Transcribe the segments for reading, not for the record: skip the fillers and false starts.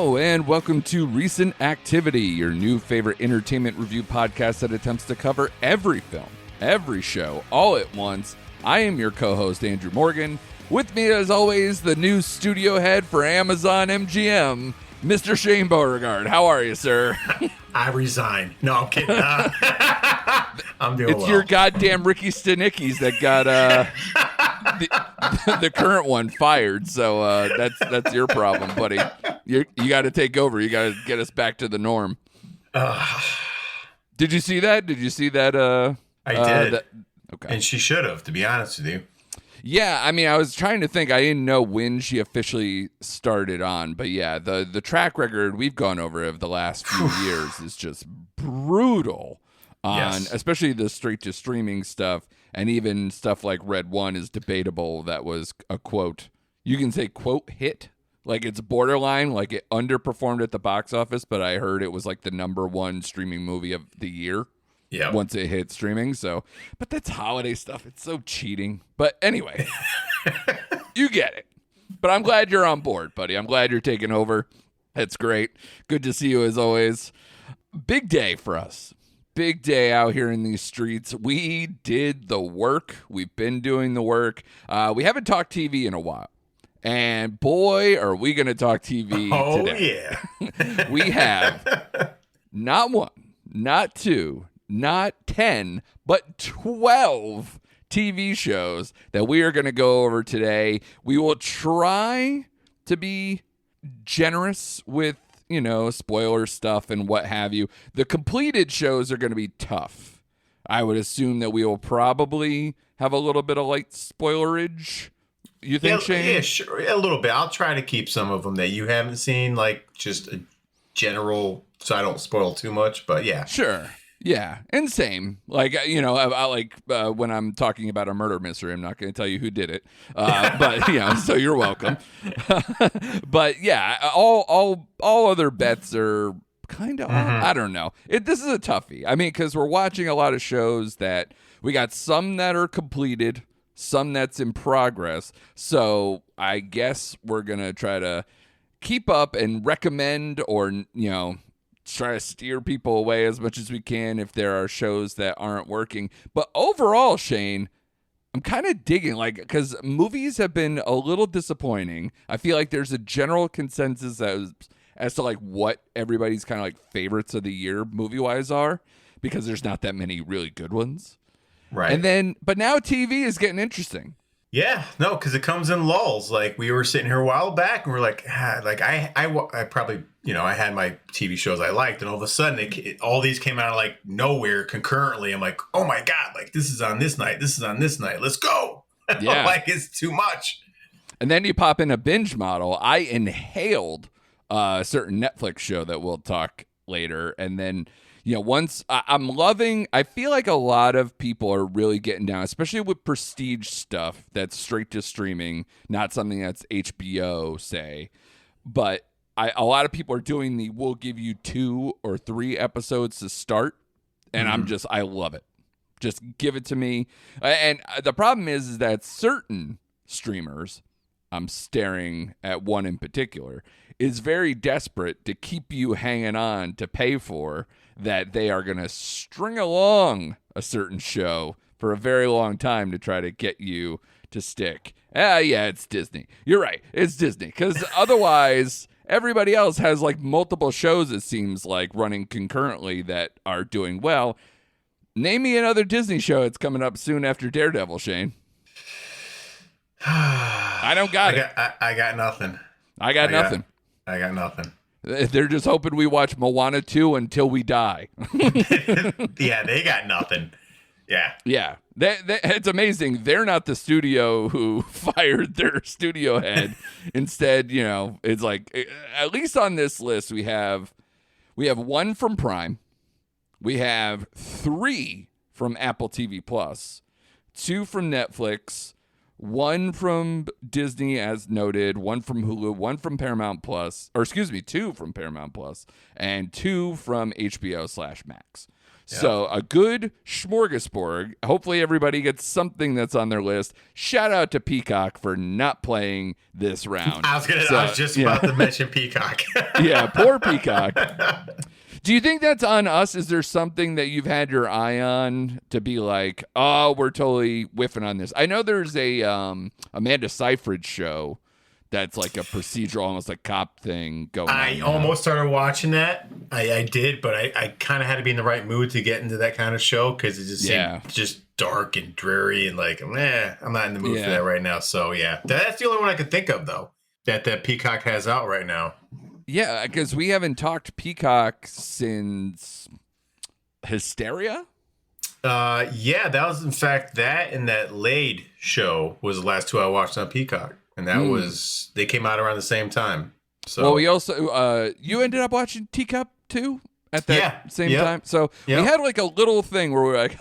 Hello, and welcome to Recent Activity, your new favorite entertainment review podcast that attempts to cover every film, every show, all at once. I am your co-host, Andrew Morgan. With me, as always, the new studio head for Amazon MGM, Mr. Shane Beauregard. How are you, sir? I resign. No, I'm kidding. I'm doing well. It's your goddamn Ricky Stenicki's that got the current one fired, so that's your problem, buddy. You got to take over. You got to get us back to the norm. Did you see that? I did. Okay. And she should have, to be honest with you. Yeah, I mean, I was trying to think. I didn't know when she officially started on, but yeah, the track record we've gone over of the last few years is just brutal on, especially the straight to streaming stuff, and even stuff like Red One is debatable. That was a quote. You can say quote hit, like it's borderline, like it underperformed at the box office, but I heard it was like the #1 streaming movie of the year. Yeah. Once it hits streaming, so, but that's holiday stuff. It's so cheating. But anyway, you get it. But I'm glad you're on board, buddy. I'm glad you're taking over. That's great. Good to see you as always. Big day for us. Big day out here in these streets. We did the work. We've been doing the work. We haven't talked TV in a while. And boy, are we going to talk TV today. Yeah. We have not one, not two, not 10, but 12 TV shows that we are going to go over today. We will try to be generous with, spoiler stuff and what have you. The completed shows are going to be tough. I would assume that we will probably have a little bit of light spoilerage. You think, Shane? Yeah, sure. A little bit. I'll try to keep some of them that you haven't seen, like just a general, so I don't spoil too much, but yeah. Sure. Yeah, and same. Like, I like when I'm talking about a murder mystery, I'm not going to tell you who did it. But, so you're welcome. But, yeah, all other bets are kind of, I don't know. This is a toughie. I mean, because we're watching a lot of shows that we got some that are completed, some that's in progress. So I guess we're going to try to keep up and recommend or, try to steer people away as much as we can if there are shows that aren't working. But overall, Shane, I'm kind of digging, because movies have been a little disappointing. I feel like there's a general consensus as to what everybody's kind of favorites of the year movie-wise are, because there's not that many really good ones. Right. But now TV is getting interesting. Yeah, no, because it comes in lulls. Like we were sitting here a while back, and we're like I probably, I had my TV shows I liked, and all of a sudden, all these came out of nowhere concurrently. I'm like, oh my god, this is on this night, this is on this night. Let's go. Yeah, it's too much. And then you pop in a binge model. I inhaled a certain Netflix show that we'll talk later, and then. Once I'm loving, I feel like a lot of people are really getting down, especially with prestige stuff that's straight to streaming, not something that's HBO, say. But a lot of people are doing we'll give you 2 or 3 episodes to start. And I love it. Just give it to me. And the problem is that certain streamers, I'm staring at one in particular, is very desperate to keep you hanging on to pay for that they are going to string along a certain show for a very long time to try to get you to stick. Yeah, it's Disney. You're right. It's Disney. Because otherwise, everybody else has multiple shows, it seems like, running concurrently that are doing well. Name me another Disney show that's coming up soon after Daredevil, Shane. I don't got it. I got nothing. I got nothing. I got nothing. They're just hoping we watch Moana 2 until we die. Yeah, they got nothing. Yeah. Yeah. It's amazing. They're not the studio who fired their studio head. Instead, it's at least on this list, we have 1 from Prime. We have 3 from Apple TV Plus, 2 from Netflix, 1 from Disney, as noted, 1 from Hulu, 1 from Paramount Plus, 2 from Paramount Plus, and 2 from HBO/Max. So a good smorgasbord. Hopefully everybody gets something that's on their list. Shout out to Peacock for not playing this round. I was just about to mention Peacock. Yeah, poor Peacock. Do you think that's on us? Is there something that you've had your eye on to be like, oh, we're totally whiffing on this? I know there's a Amanda Seyfried show that's like a procedural, almost like cop thing going on. I almost started watching that. I did, but I kind of had to be in the right mood to get into that kind of show because it just seemed just dark and dreary and like, I'm not in the mood for that right now. So, yeah, that's the only one I could think of, though, that Peacock has out right now. Yeah, because we haven't talked Peacock since Hysteria. Yeah, that was in fact that and that Laid show was the last two I watched on Peacock, and that was they came out around the same time. So well, we also you ended up watching Teacup too at that same time. So we had like a little thing where we were like,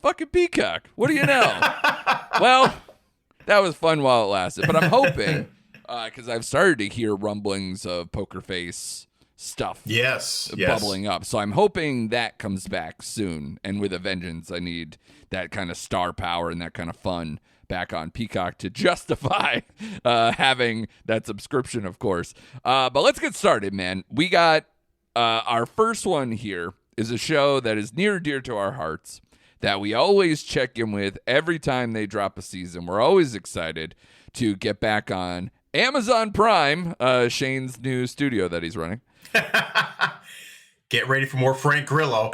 fucking Peacock. What do you know? Well, that was fun while it lasted, but I'm hoping. Because I've started to hear rumblings of Poker Face stuff bubbling up. So I'm hoping that comes back soon. And with a vengeance, I need that kind of star power and that kind of fun back on Peacock to justify having that subscription, of course. But let's get started, man. We got our first one here is a show that is near and dear to our hearts that we always check in with every time they drop a season. We're always excited to get back on Amazon Prime, Shane's new studio that he's running. Get ready for more Frank Grillo.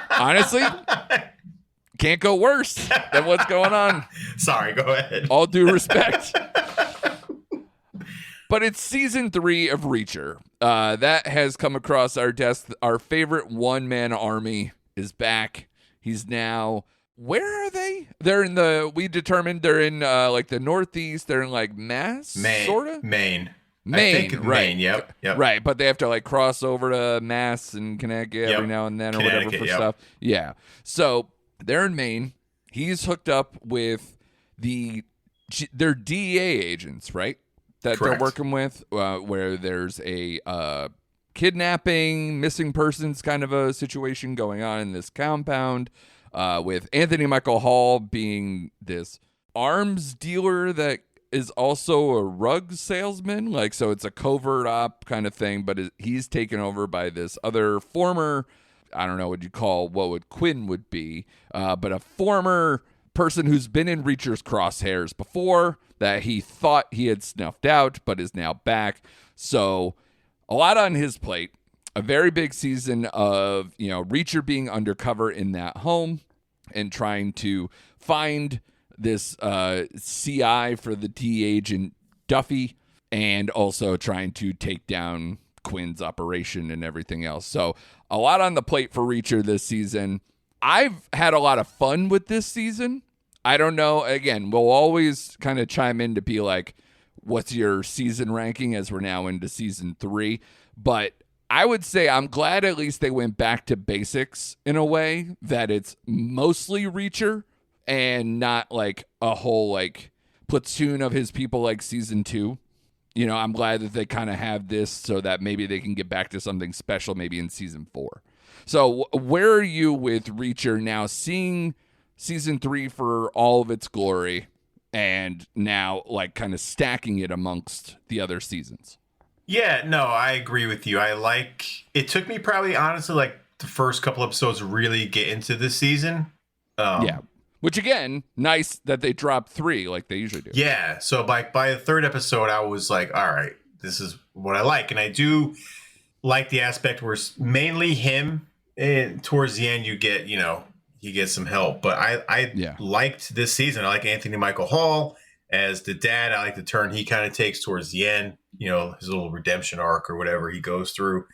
Honestly, can't go worse than what's going on. Sorry, go ahead. All due respect. But it's season 3 of Reacher. That has come across our desk. Our favorite one-man army is back. He's now... Where are they? We determined they're in like the Northeast. They're in like Maine, sort of? Maine, right. Maine, yep. Right, but they have to like cross over to Mass and Connecticut every now and then or whatever for stuff. Yeah. So they're in Maine. He's hooked up with their DEA agents, right? That Correct. They're working with, where there's a kidnapping, missing persons kind of a situation going on in this compound. With Anthony Michael Hall being this arms dealer that is also a rug salesman. Like, so it's a covert op kind of thing, but he's taken over by this other former, I don't know what you call what Quinn would be, but a former person who's been in Reacher's crosshairs before that he thought he had snuffed out, but is now back. So a lot on his plate. A very big season of, Reacher being undercover in that home and trying to find this CI for the DEA agent Duffy and also trying to take down Quinn's operation and everything else. So a lot on the plate for Reacher this season. I've had a lot of fun with this season. I don't know. Again, we'll always kind of chime in to be like, what's your season ranking as we're now into season 3? But I would say I'm glad at least they went back to basics in a way that it's mostly Reacher and not like a whole like platoon of his people like season 2. I'm glad that they kind of have this so that maybe they can get back to something special maybe in season 4. So where are you with Reacher now, seeing season 3 for all of its glory and now like kind of stacking it amongst the other seasons? Yeah, no, I agree with you. It took me probably honestly like the first couple episodes to really get into this season. Which again, nice that they dropped 3 like they usually do. Yeah, so by the third episode, I was like, all right, this is what I like. And I do like the aspect where it's mainly him, and towards the end you get some help. But I liked this season. I like Anthony Michael Hall as the dad. I like the turn he kind of takes towards the end. His little redemption arc or whatever he goes through.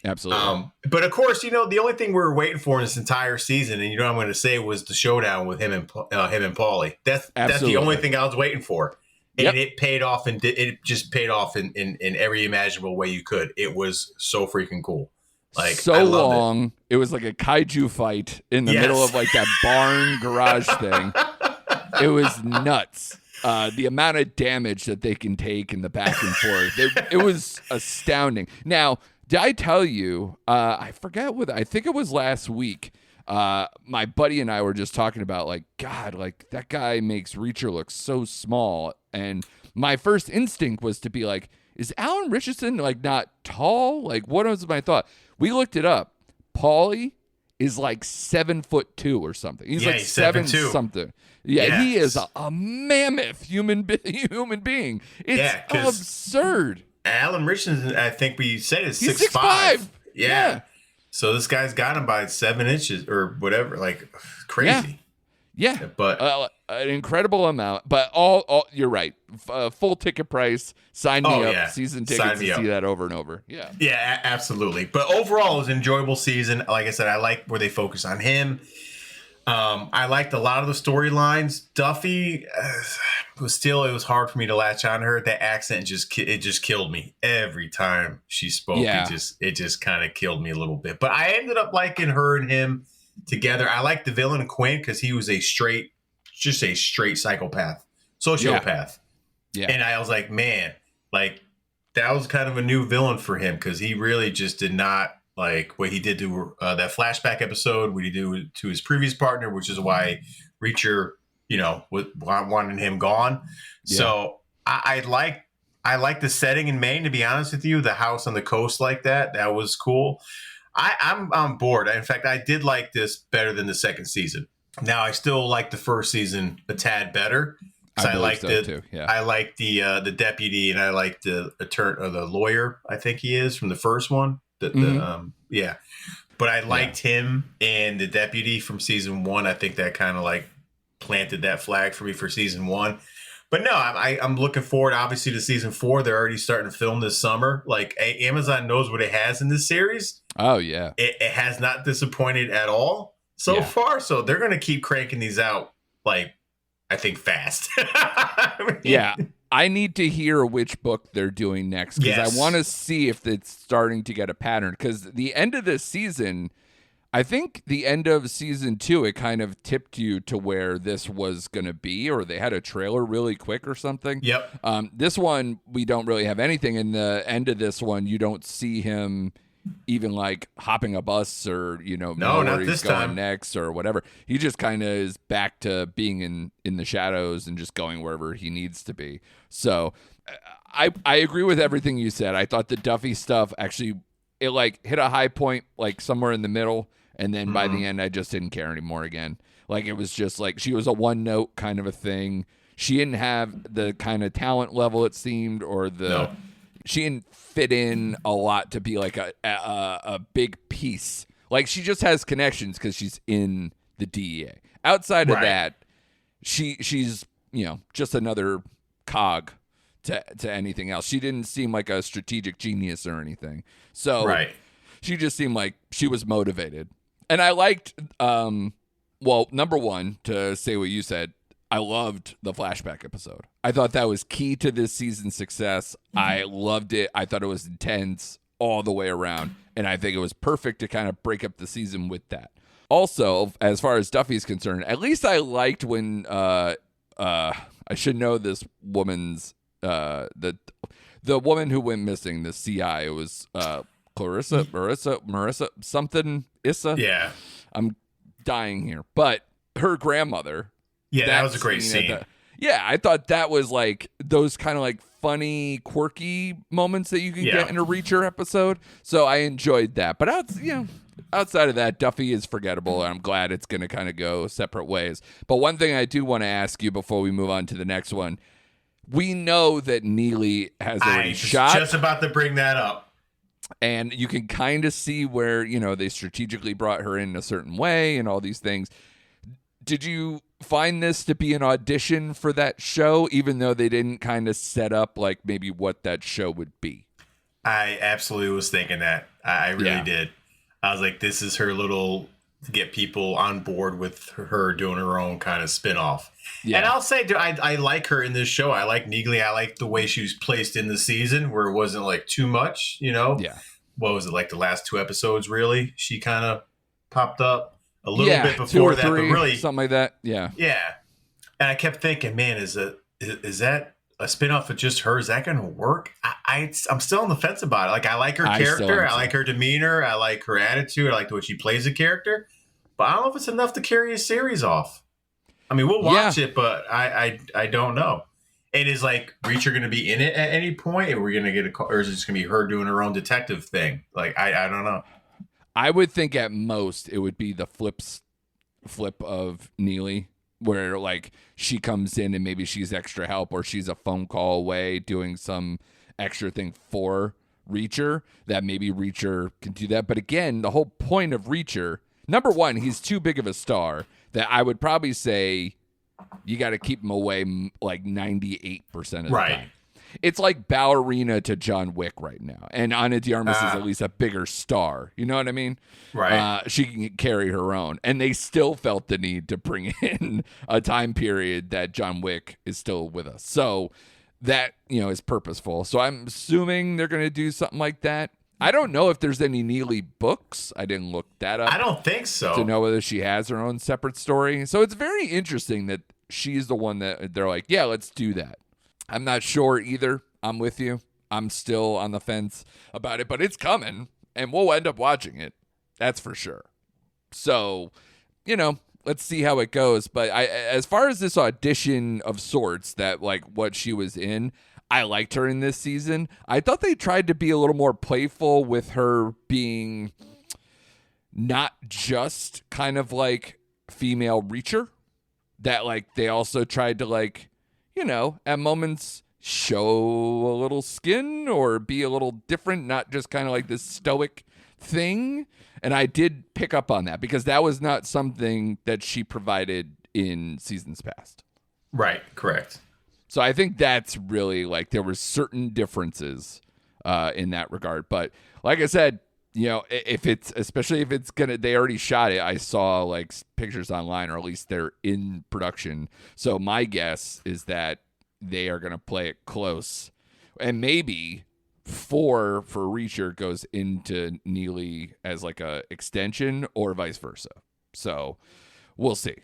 Absolutely. But of course, the only thing we were waiting for in this entire season, and what I'm going to say, was the showdown with him and Paulie. That's the only thing I was waiting for, and it paid off, and it just paid off in every imaginable way you could. It was so freaking cool. Like, so I loved long, it was like a kaiju fight in the middle of like that barn garage thing. It was nuts. The amount of damage that they can take in the back and forth, it was astounding. Now, Did I tell you? I forget what. I think it was last week. My buddy and I were just talking about like, God, like that guy makes Reacher look so small, and my first instinct was to be like, is Alan Richardson like not tall? Like, what was my thought? We looked it up. Paulie is like 7'2" or something. He's like he's 7'2" something. Yeah, he is Yes. a mammoth human being. It's absurd. Alan Richardson, I think we said is He's 6'5". 6'5". Yeah. So this guy's got him by 7 inches or whatever. Like, crazy. Yeah, But an incredible amount. But all you're right. Full ticket price. Sign me up. yeah. Season Sign tickets me to up. see that over and over. Yeah. Yeah, absolutely. But overall, it was an enjoyable season. Like I said, I like where they focus on him. I liked a lot of the storylines. Duffy it was hard for me to latch on to her. That accent just killed me every time she spoke. Yeah. It just kind of killed me a little bit. But I ended up liking her and him together. I liked the villain Quinn because he was a straight psychopath, sociopath. Yeah. And I was like, man, like that was kind of a new villain for him because he really just did not like what he did to that flashback episode, what he did to his previous partner, which is why Reacher, wanted him gone. Yeah. So I like the setting in Maine, to be honest with you, the house on the coast like that. That was cool. I'm on board. In fact, I did like this better than the second season. Now I still like the first season a tad better. I liked so it. too. Yeah. I like the deputy, and I like the attorney or the lawyer. I think he is from the first one. Yeah. But I liked him and the deputy from season 1. I think that kind of like planted that flag for me for season 1. But no, I'm looking forward, obviously, to season 4. They're already starting to film this summer. Like Amazon knows what it has in this series. Oh yeah. It has not disappointed at all so far. So they're going to keep cranking these out, like, I think fast. Yeah. I need to hear which book they're doing next because Yes. I want to see if it's starting to get a pattern. Because the end of this season, I think the end of season 2, it kind of tipped you to where this was going to be, or they had a trailer really quick or something. Yep. This one, we don't really have anything. In the end of this one, you don't see him even like hopping a bus or, know where he's going time. next or whatever. He just kind of is back to being in the shadows and just going wherever he needs to be. So I agree with everything you said. I thought the Duffy stuff actually, it like hit a high point, like somewhere in the middle. And then by the end, I just didn't care anymore again. Like it was just like, she was a one note kind of a thing. She didn't have the kind of talent level it seemed, or she didn't fit in a lot to be like a big piece. Like she just has connections because she's in the DEA. Outside of that, she's just another cog to anything else. She didn't seem like a strategic genius or anything. So she just seemed like she was motivated. And I liked, number one, to say what you said, I loved the flashback episode. I thought that was key to this season's success. I loved it. I thought it was intense all the way around. And I think it was perfect to kind of break up the season with that. Also, as far as Duffy's concerned, at least I liked when I should know this woman's the woman who went missing, the CI. It was Marissa, something, Issa. Yeah. I'm dying here. But her grandmother. Yeah, that was a great scene. I thought that was like those kind of like funny, quirky moments that you can get in a Reacher episode. So I enjoyed that. But outside of that, Duffy is forgettable. And I'm glad it's going to kind of go separate ways. But one thing I do want to ask you before we move on to the next one. We know that Neely has already shot. Just about to bring that up. And you can kind of see where, they strategically brought her in a certain way and all these things. Did you find this to be an audition for that show, even though they didn't kind of set up like maybe what that show would be? I absolutely was thinking that. I really did. I was like, this is her little to get people on board with her doing her own kind of spinoff. Yeah. And I'll say, I like her in this show. I like Neely. I like the way she was placed in the season where it wasn't like too much, Yeah. What was it, like the last 2 episodes, really? She kind of popped up a little bit before 2 or 3, that, but really something like that. Yeah. Yeah. And I kept thinking, man, is that a spinoff of just her, is that going to work? I'm still on the fence about it. Like, I like her character. I like her demeanor. I like her attitude. I like the way she plays a character. But I don't know if it's enough to carry a series off. I mean, we'll watch it, but I don't know. And is like Reacher going to be in it at any point? Are we going to get a call, or is it just going to be her doing her own detective thing? Like, I don't know. I would think at most it would be the flip of Neely, where like she comes in and maybe she's extra help, or she's a phone call away doing some extra thing for Reacher, that maybe Reacher can do that. But again, the whole point of Reacher, number one, he's too big of a star that I would probably say you got to keep him away like 98% of the time. It's like ballerina to John Wick right now. And Ana de Armas is at least a bigger star. You know what I mean? Right. She can carry her own. And they still felt the need to bring in a time period that John Wick is still with us. So that, is purposeful. So I'm assuming they're going to do something like that. I don't know if there's any Neely books. I didn't look that up. I don't think so. To know whether she has her own separate story. So it's very interesting that she's the one that they're like, yeah, let's do that. I'm not sure either. I'm with you. I'm still on the fence about it, but it's coming, and we'll end up watching it. That's for sure. So, let's see how it goes. But as far as this audition of sorts, that like what she was in, I liked her in this season. I thought they tried to be a little more playful with her being not just kind of like female Reacher. That like they also tried to like, at moments show a little skin or be a little different, not just kind of like this stoic thing. And I did pick up on that because that was not something that she provided in seasons past. Right, correct. So I think that's really like there were certain differences in that regard. But like I said, if it's, especially if it's they already shot it. I saw like pictures online, or at least they're in production. So my guess is that they are going to play it close, and maybe 4 for Reacher goes into Neely as like a extension, or vice versa. So we'll see.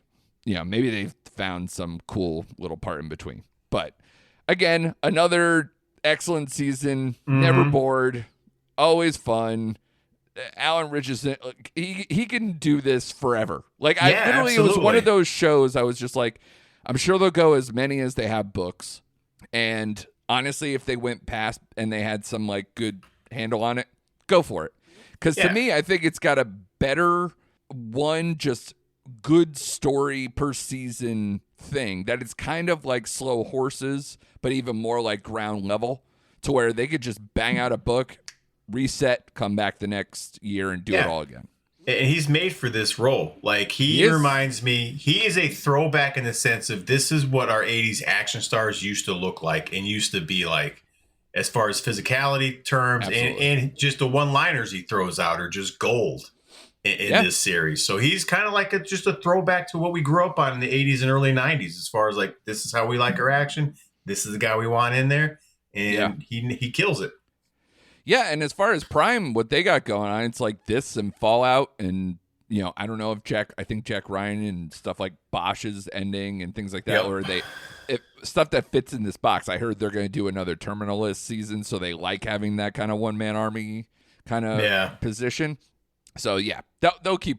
Maybe they've found some cool little part in between. But again, another excellent season. Never bored. Always fun. Alan Richardson, he can do this forever. Like, I literally, absolutely. It was one of those shows I was just like, I'm sure they'll go as many as they have books. And honestly, if they went past and they had some like good handle on it, go for it. Because to me, I think it's got a better just good story per season thing, that it's kind of like Slow Horses, but even more like ground level, to where they could just bang out a book, reset, come back the next year and do it all again. And he's made for this role. Like, he reminds me, he is a throwback in the sense of this is what our 80s action stars used to look like and used to be like, as far as physicality terms, and just the one-liners he throws out are just gold in this series. So he's kind of like just a throwback to what we grew up on in the 80s and early 90s, as far as like, this is how we like our action. This is the guy we want in there. And he kills it. Yeah, and as far as Prime, what they got going on, it's like this and Fallout, and I don't know if I think Jack Ryan and stuff like Bosch's ending and things like that, or stuff that fits in this box. I heard they're going to do another Terminalist season, so they like having that kind of one-man army kind of position. So yeah, they'll keep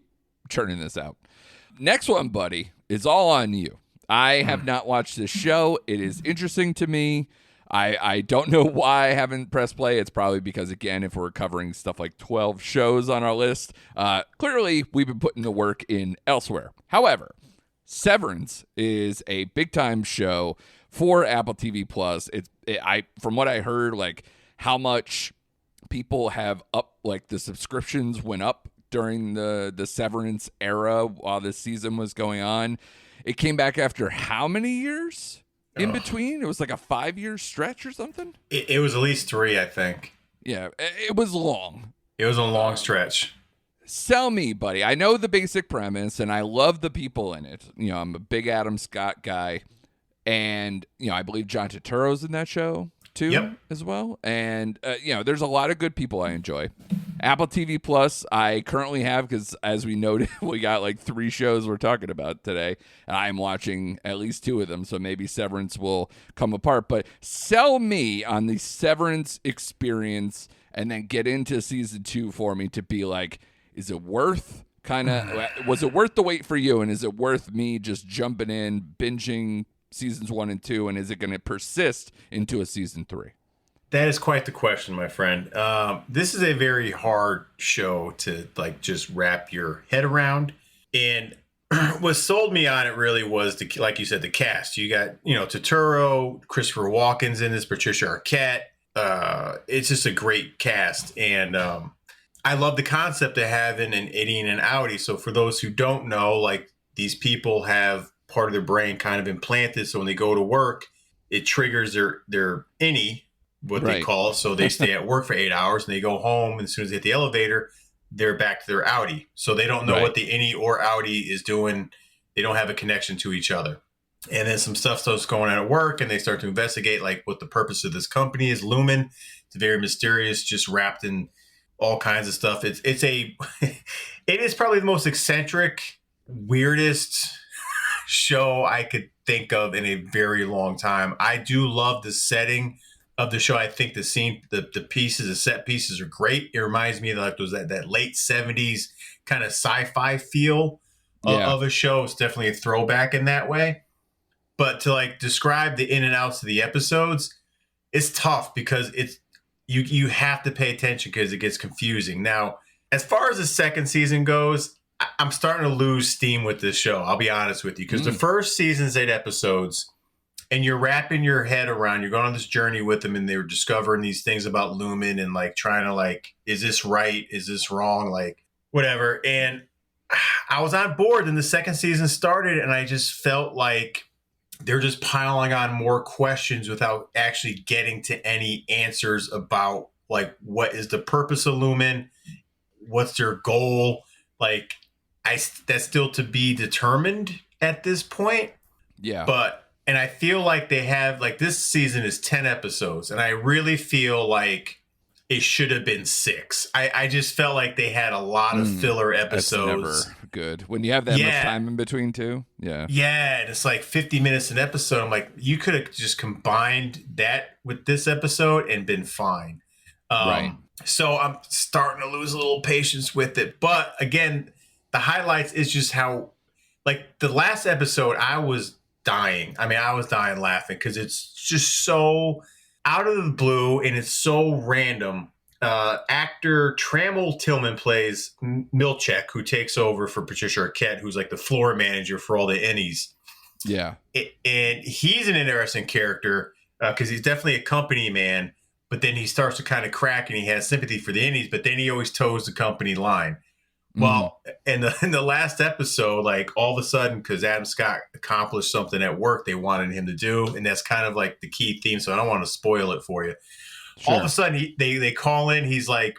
churning this out. Next one, buddy, is all on you. I have not watched this show. It is interesting to me. I don't know why I haven't pressed play. It's probably because, again, if we're covering stuff like 12 shows on our list, clearly we've been putting the work in elsewhere. However, Severance is a big-time show for Apple TV Plus. From what I heard, like how much people have up, like the subscriptions went up during the Severance era while this season was going on. It came back after how many years? In between? It was like a 5-year stretch or something? It was at least 3, I think. Yeah, it was long. It was a long stretch. Sell me, buddy. I know the basic premise, and I love the people in it. I'm a big Adam Scott guy. And, I believe John Turturro's in that show, too, as well. And, there's a lot of good people I enjoy. Apple TV Plus, I currently have because, as we noted, we got like 3 shows we're talking about today, and I'm watching at least 2 of them. So maybe Severance will come apart. But sell me on the Severance experience, and then get into season 2 for me to be like, is it worth? Was it worth the wait for you? And is it worth me just jumping in, binging seasons 1 and 2? And is it going to persist into a season 3? That is quite the question, my friend. This is a very hard show to like just wrap your head around. And what sold me on it really was like you said, the cast. You got, Turturro, Christopher Walken's in this, Patricia Arquette. It's just a great cast. And I love the concept of having an innie and an outie. So for those who don't know, like these people have part of their brain kind of implanted. So when they go to work, it triggers their innie, what they call it. So they stay at work for 8 hours and they go home. And as soon as they hit the elevator, they're back to their outie. So they don't know what the innie or outie is doing. They don't have a connection to each other. And then some stuff starts going on at work and they start to investigate like what the purpose of this company is. Lumen. It's very mysterious, just wrapped in all kinds of stuff. It is probably the most eccentric, weirdest show I could think of in a very long time. I do love the setting of the show. I think the set pieces are great. It reminds me of like that late 70s kind of sci-fi feel of a show. It's definitely a throwback in that way. But to like describe the in and outs of the episodes, it's tough because you have to pay attention because it gets confusing. Now, as far as the second season goes, I'm starting to lose steam with this show. I'll be honest with you, because the first season's 8 episodes, and you're wrapping your head around, you're going on this journey with them, and they're discovering these things about Lumen and like trying to like, is this right? Is this wrong? Like whatever. And I was on board. And the second season started, and I just felt like they're just piling on more questions without actually getting to any answers about like, what is the purpose of Lumen? What's their goal? Like, that's still to be determined at this point. Yeah. And I feel like they have, like, this season is 10 episodes, and I really feel like it should have been 6. I just felt like they had a lot of filler episodes. That's never good. When you have that much time in between two. Yeah. Yeah. And it's like 50 minutes an episode. I'm like, you could have just combined that with this episode and been fine. Right. So I'm starting to lose a little patience with it. But again, the highlights is just how, like, the last episode, I was dying. I mean, I was dying laughing because it's just so out of the blue and it's so random. Actor Trammell Tillman plays Milchek, who takes over for Patricia Arquette, who's like the floor manager for all the innies. Yeah. And he's an interesting character because he's definitely a company man, but then he starts to kind of crack and he has sympathy for the innies, but then he always toes the company line. Well, in the last episode, like all of a sudden, because Adam Scott accomplished something at work they wanted him to do, and that's kind of like the key theme, so I don't want to spoil it for you. Sure. All of a sudden, they call in, he's like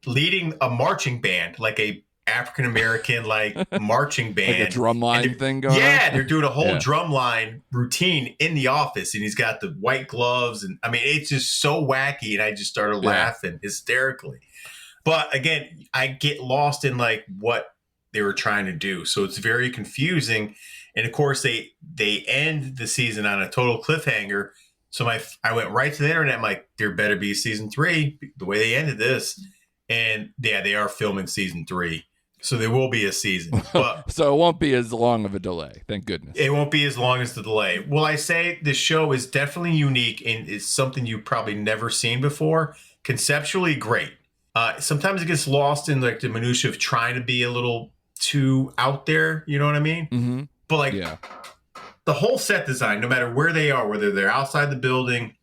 leading a marching band, like a African-American like marching band. Like a drumline thing going on? Yeah, they're doing a whole drumline routine in the office, and he's got the white gloves, and I mean, it's just so wacky, and I just started laughing hysterically. But again, I get lost in like what they were trying to do. So it's very confusing. And of course, they end the season on a total cliffhanger. So I went right to the internet. I'm like, there better be season 3, the way they ended this. And yeah, they are filming season 3. So there will be a season. But so it won't be as long of a delay. Thank goodness. It won't be as long as the delay. Well, I say the show is definitely unique and it's something you've probably never seen before. Conceptually great. Sometimes it gets lost in like the minutia of trying to be a little too out there. You know what I mean? Mm-hmm. But like the whole set design, no matter where they are, whether they're outside the building,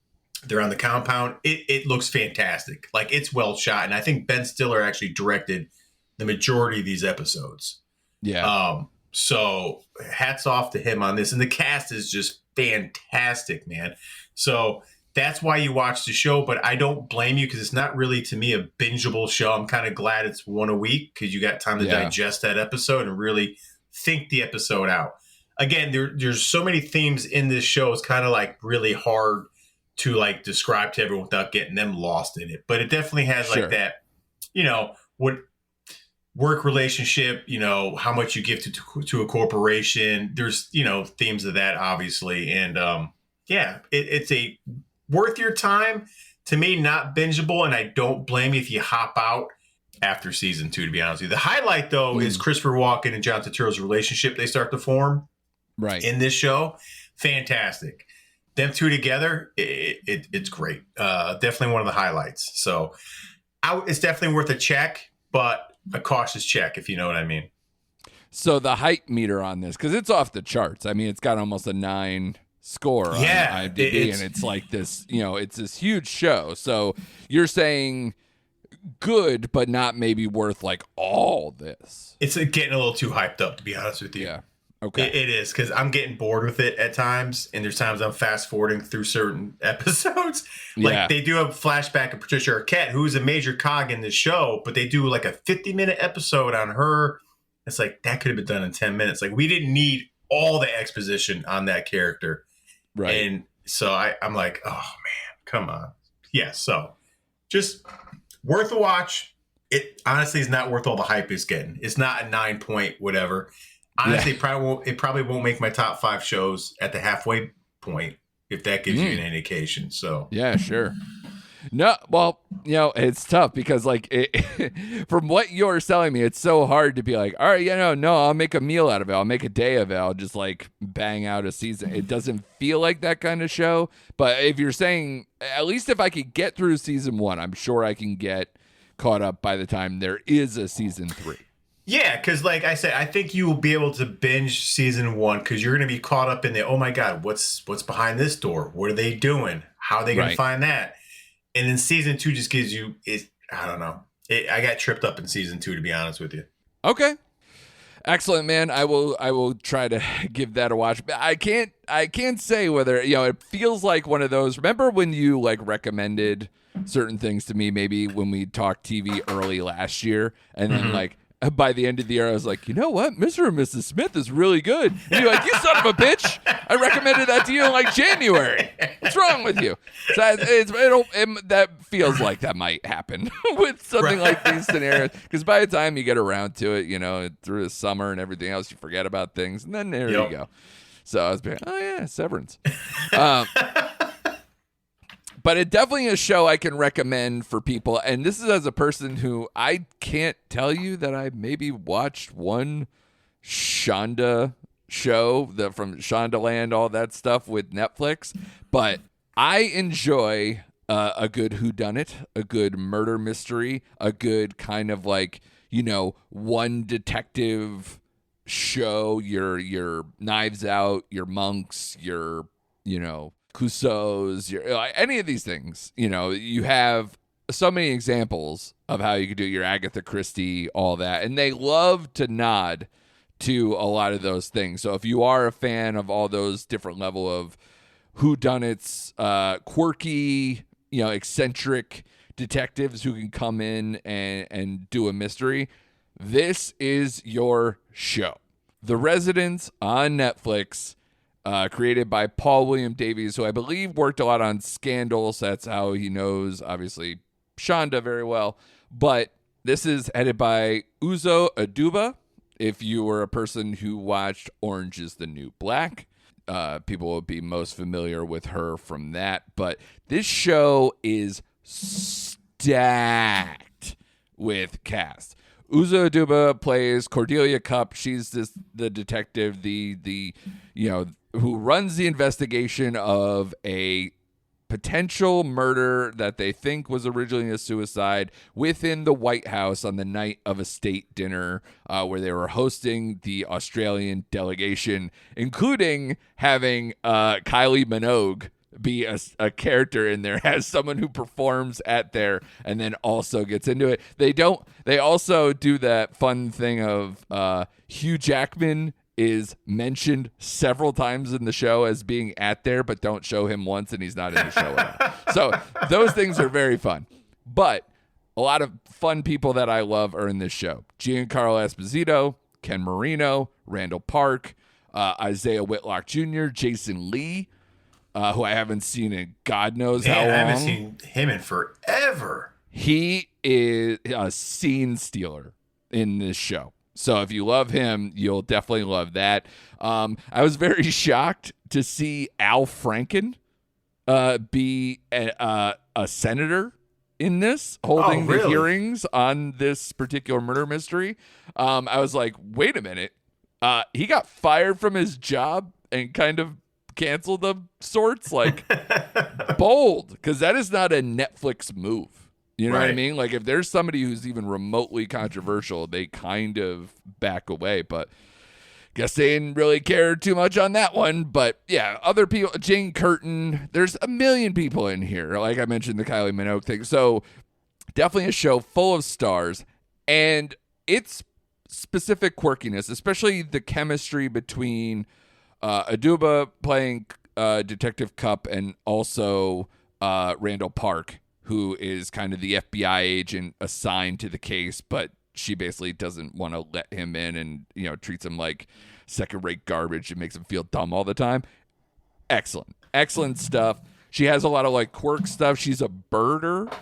they're on the compound, it looks fantastic. Like it's well shot. And I think Ben Stiller actually directed the majority of these episodes. Yeah. So hats off to him on this. And the cast is just fantastic, man. So that's why you watch the show, but I don't blame you because it's not really, to me, a bingeable show. I'm kind of glad it's one a week because you got time to digest that episode and really think the episode out. Again, there's so many themes in this show. It's kind of like really hard to like describe to everyone without getting them lost in it. But it definitely has like that what work relationship, how much you give to a corporation. There's, themes of that, obviously. And it's a worth your time. To me, not bingeable, and I don't blame you if you hop out after season 2, to be honest with you. The highlight, though, is Christopher Walken and John Turturro's relationship they start to form in this show. Fantastic. Them two together, it's great. Definitely one of the highlights. So it's definitely worth a check, but a cautious check, if you know what I mean. So the hype meter on this, because it's off the charts. I mean, it's got almost a 9 score on IMDb, and it's like this, it's this huge show. So you're saying good, but not maybe worth like all this. It's getting a little too hyped up, to be honest with you. Yeah. Okay. It is, because I'm getting bored with it at times, and there's times I'm fast forwarding through certain episodes. Like they do a flashback of Patricia Arquette, who's a major cog in this show, but they do like a 50-minute episode on her. It's like, that could have been done in 10 minutes. Like, we didn't need all the exposition on that character. Right. And so I'm like, oh man, come on. Yeah. So just worth a watch. It honestly is not worth all the hype it's getting. It's not a 9 point whatever. Honestly, it probably won't make my top 5 shows at the halfway point, if that gives you an indication. So yeah, sure. No, well, it's tough because like from what you're selling me, it's so hard to be like, all right, no, I'll make a meal out of it. I'll make a day of it. I'll just like bang out a season. It doesn't feel like that kind of show. But if you're saying, at least if I could get through season 1, I'm sure I can get caught up by the time there is a season 3. Yeah, because like I said, I think you will be able to binge season 1 because you're going to be caught up in the, oh my God, what's behind this door? What are they doing? How are they going to find that? And then season 2 just gives you, I don't know. I got tripped up in season 2, to be honest with you. Okay. Excellent, man. I will try to give that a watch. I can't say whether, it feels like one of those. Remember when you like recommended certain things to me, maybe when we talked TV early last year, and then like, by the end of the year, I was like, you know what? Mr. and Mrs. Smith is really good. And you're like, you son of a bitch. I recommended that to you in like January. What's wrong with you? So that feels like that might happen with something like these scenarios. Because by the time you get around to it, through the summer and everything else, you forget about things. And then there you go. So I was like, oh yeah, Severance. But it definitely is a show I can recommend for people. And this is as a person who I can't tell you that I maybe watched one Shonda show from Shondaland, all that stuff with Netflix. But I enjoy a good whodunit, a good murder mystery, a good kind of like, one detective show, your Knives Out, your Monks, your, Clouseau's, any of these things, you have so many examples of how you could do your Agatha Christie, all that. And they love to nod to a lot of those things. So if you are a fan of all those different level of whodunits, quirky, eccentric detectives who can come in and do a mystery, this is your show. The Residents on Netflix. Created by Paul William Davies, who I believe worked a lot on Scandal, so that's how he knows, obviously, Shonda very well. But this is headed by Uzo Aduba. If you were a person who watched Orange is the New Black, people will be most familiar with her from that. But this show is stacked with cast. Uzo Aduba plays Cordelia Cupp. She's the detective, the who runs the investigation of a potential murder that they think was originally a suicide within the White House on the night of a state dinner where they were hosting the Australian delegation, including having Kylie Minogue be a character in there as someone who performs at there and then also gets into it. They also do that fun thing of Hugh Jackman is mentioned several times in the show as being at there, but don't show him once and he's not in the show at all. So those things are very fun. But a lot of fun people that I love are in this show. Giancarlo Esposito, Ken Marino, Randall Park, Isaiah Whitlock Jr., Jason Lee, who I haven't seen in God knows how long. I haven't seen him in forever. He is a scene stealer in this show. So if you love him, you'll definitely love that. I was very shocked to see Al Franken be a senator in this, holding the hearings on this particular murder mystery. I was like, wait a minute. He got fired from his job and kind of canceled of sorts. Like, bold, because that is not a Netflix move. You know what I mean? Like, if there's somebody who's even remotely controversial, they kind of back away. But guess they didn't really care too much on that one. But yeah, other people, Jane Curtin, there's a million people in here. Like I mentioned, the Kylie Minogue thing. So definitely a show full of stars. And its specific quirkiness, especially the chemistry between Aduba playing Detective Cup and also Randall Park, who is kind of the FBI agent assigned to the case, but she basically doesn't want to let him in and, you know, treats him like second-rate garbage and makes him feel dumb all the time. Excellent stuff. She has a lot of like quirk stuff. She's a birder.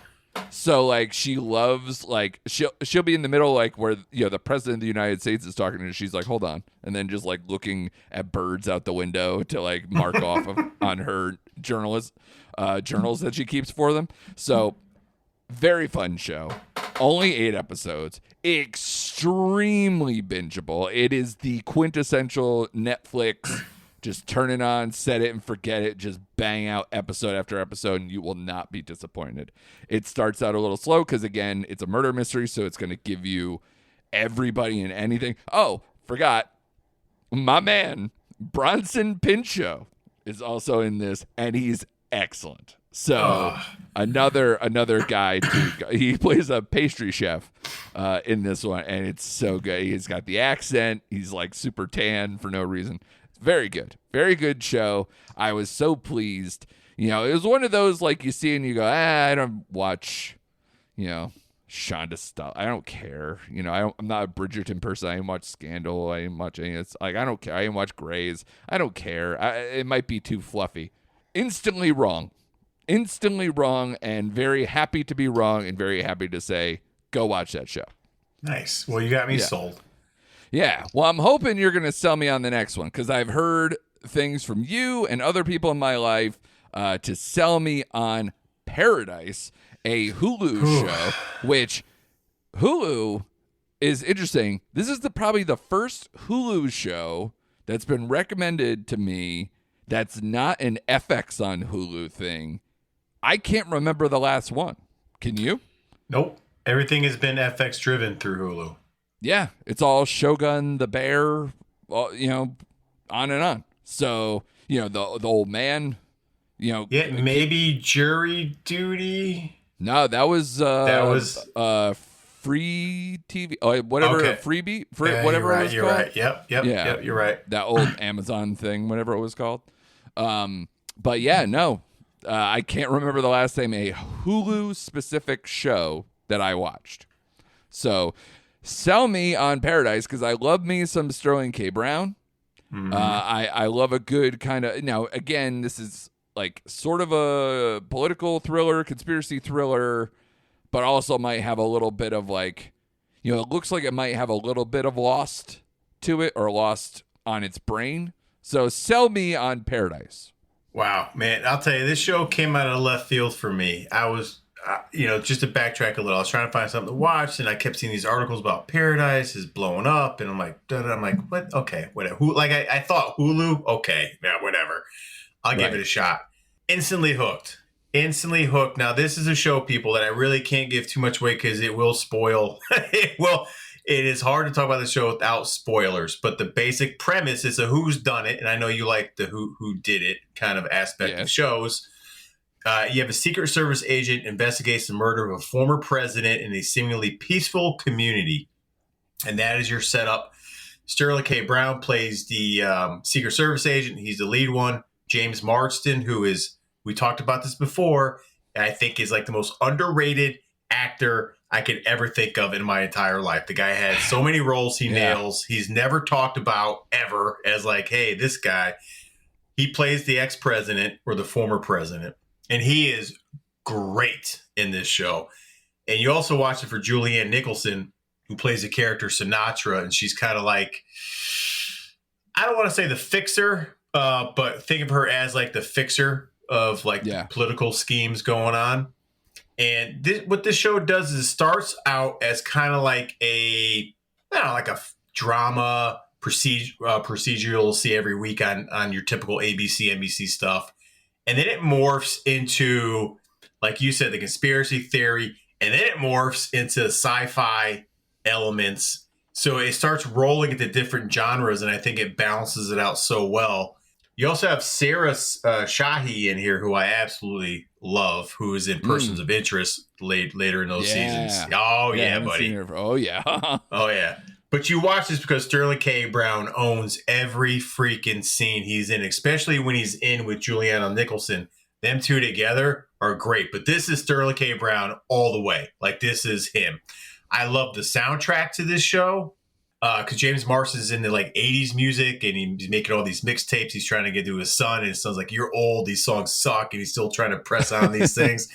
So like she loves, like she'll be in the middle, like where, you know, the president of the United States is talking to her. She's like, hold on. And then just like looking at birds out the window to like mark off on her journals that she keeps for them. So very fun show. Only 8 episodes. Extremely bingeable. It is the quintessential Netflix. Just turn it on, set it, and forget it. Just bang out episode after episode, and you will not be disappointed. It starts out a little slow because, again, it's a murder mystery, so it's going to give you everybody and anything. Oh, forgot. My man, Bronson Pinchot, is also in this, and he's excellent. So another guy he plays a pastry chef in this one, and it's so good. He's got the accent. He's like super tan for no reason. Very good show. I was so pleased. You know, it was one of those like you see and you go, I don't watch, you know, Shonda stuff. I don't care. You know, I'm not a Bridgerton person. I didn't watch Scandal. I didn't watch any. It's like I don't care. I didn't watch Grey's. I don't care. It might be too fluffy. Instantly wrong, and very happy to be wrong, and very happy to say go watch that show. Nice. Well, you got me sold. Yeah, well, I'm hoping you're going to sell me on the next one because I've heard things from you and other people in my life to sell me on Paradise, a Hulu show, which Hulu is interesting. This is probably the first Hulu show that's been recommended to me that's not an FX on Hulu thing. I can't remember the last one. Can you? Nope. Everything has been FX driven through Hulu. Yeah, it's all Shogun the Bear, you know, on and on. So, you know, the old man, you know. Yeah, maybe Jury Duty. No, that was free TV, whatever, okay. Freebie, whatever it was you're called. Right. Yep, you're right. That old Amazon thing, whatever it was called. But yeah, no, I can't remember the last time a Hulu specific show that I watched. So sell me on Paradise because I love me some Sterling K. Brown. Mm-hmm. I love a good kind of, now again, this is like sort of a political thriller, conspiracy thriller, but also might have a little bit of like, you know, it looks like it might have a little bit of Lost to it or Lost on its brain. So sell me on Paradise. Wow, man. I'll tell you, this show came out of left field for me. I was, you know, just to backtrack a little, I was trying to find something to watch, and I kept seeing these articles about Paradise is blowing up, and I'm like, what? Okay, whatever. I thought Hulu, okay, yeah, whatever. I'll give it a shot. Instantly hooked. Now, this is a show, people, that I really can't give too much away because it will spoil. It is hard to talk about the show without spoilers, but the basic premise is a who's done it, and I know you like the who did it kind of aspect of shows. You have a Secret Service agent investigates the murder of a former president in a seemingly peaceful community, and that is your setup. Sterling K. Brown plays the Secret Service agent. He's the lead one. James Marsden, who is, we talked about this before, and I think is like the most underrated actor I could ever think of in my entire life. The guy had so many roles he nails. He's never talked about ever as like, hey, this guy. He plays the ex-president or the former president, and he is great in this show. And you also watch it for Julianne Nicholson, who plays the character Sinatra, and she's kind of like, I don't want to say the fixer, but think of her as like the fixer of like the political schemes going on. And what this show does is it starts out as kind of like I don't know, like a drama procedural you'll see every week on your typical ABC, NBC stuff. And then it morphs into, like you said, the conspiracy theory. And then it morphs into sci-fi elements. So it starts rolling into different genres, and I think it balances it out so well. You also have Sarah Shahi in here, who I absolutely love, who is in Persons of Interest later in those seasons. Oh, yeah, buddy. Oh, yeah. Oh, yeah. But you watch this because Sterling K. Brown owns every freaking scene he's in, especially when he's in with Juliana Nicholson. Them two together are great. But this is Sterling K. Brown all the way. Like, this is him. I love the soundtrack to this show. Because James Marsden's into like 80s music and he's making all these mixtapes he's trying to get to his son. And his son's like, you're old. These songs suck. And he's still trying to press on these things.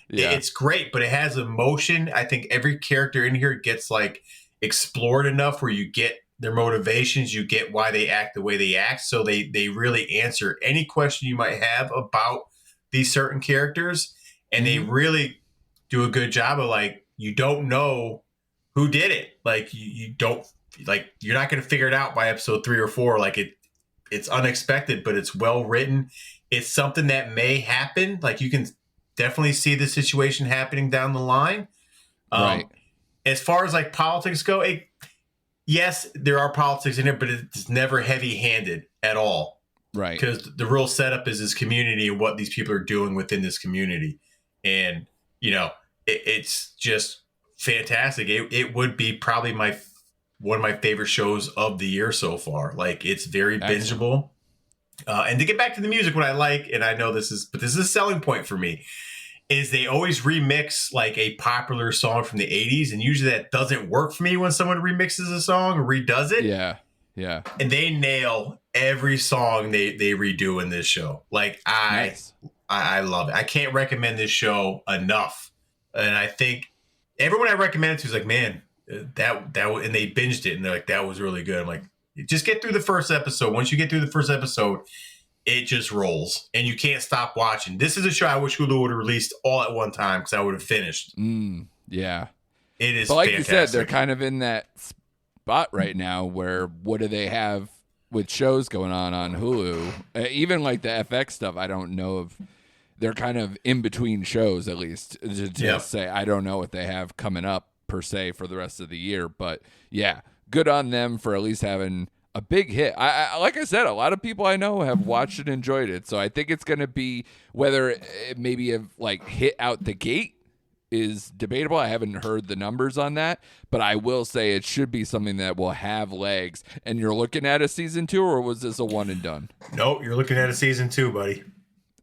It's great, but it has emotion. I think every character in here gets like explored enough where you get their motivations. You get why they act the way they act. So they really answer any question you might have about these certain characters. And they really do a good job of like, you don't know who did it. Like you don't, like you're not going to figure it out by episode 3 or 4. Like it's unexpected, but it's well written. It's something that may happen. Like you can definitely see the situation happening down the line. Right. As far as like politics go, yes, there are politics in it, but it's never heavy handed at all. Right. Because the real setup is this community and what these people are doing within this community. And, you know, it's just fantastic. It would be probably one of my favorite shows of the year so far. Like it's very bingeable. And to get back to the music, what I like, and I know this is a selling point for me, is they always remix like a popular song from the 80s. And usually that doesn't work for me when someone remixes a song or redoes it. Yeah. Yeah. And they nail every song they redo in this show. Like I love it. I can't recommend this show enough. And I think everyone I recommend it to is like, man, that and they binged it and they're like, that was really good. I'm like, just get through the first episode. Once you get through the first episode, it just rolls and you can't stop watching. This is a show I wish Hulu would have released all at one time because I would have finished. Yeah. It is but like fantastic. you said, they're kind of in that spot right now where what do they have with shows going on Hulu? Even like the FX stuff, I don't know if they're kind of in between shows, at least to say, I don't know what they have coming up per se for the rest of the year, but yeah, good on them for at least having a big hit. I like I said, a lot of people I know have watched and enjoyed it, so I think it's going to be, whether it maybe have like hit out the gate is debatable. I haven't heard the numbers on that, but I will say it should be something that will have legs. And you're looking at a season 2, or was this a one and done? Nope, you're looking at a season 2, buddy.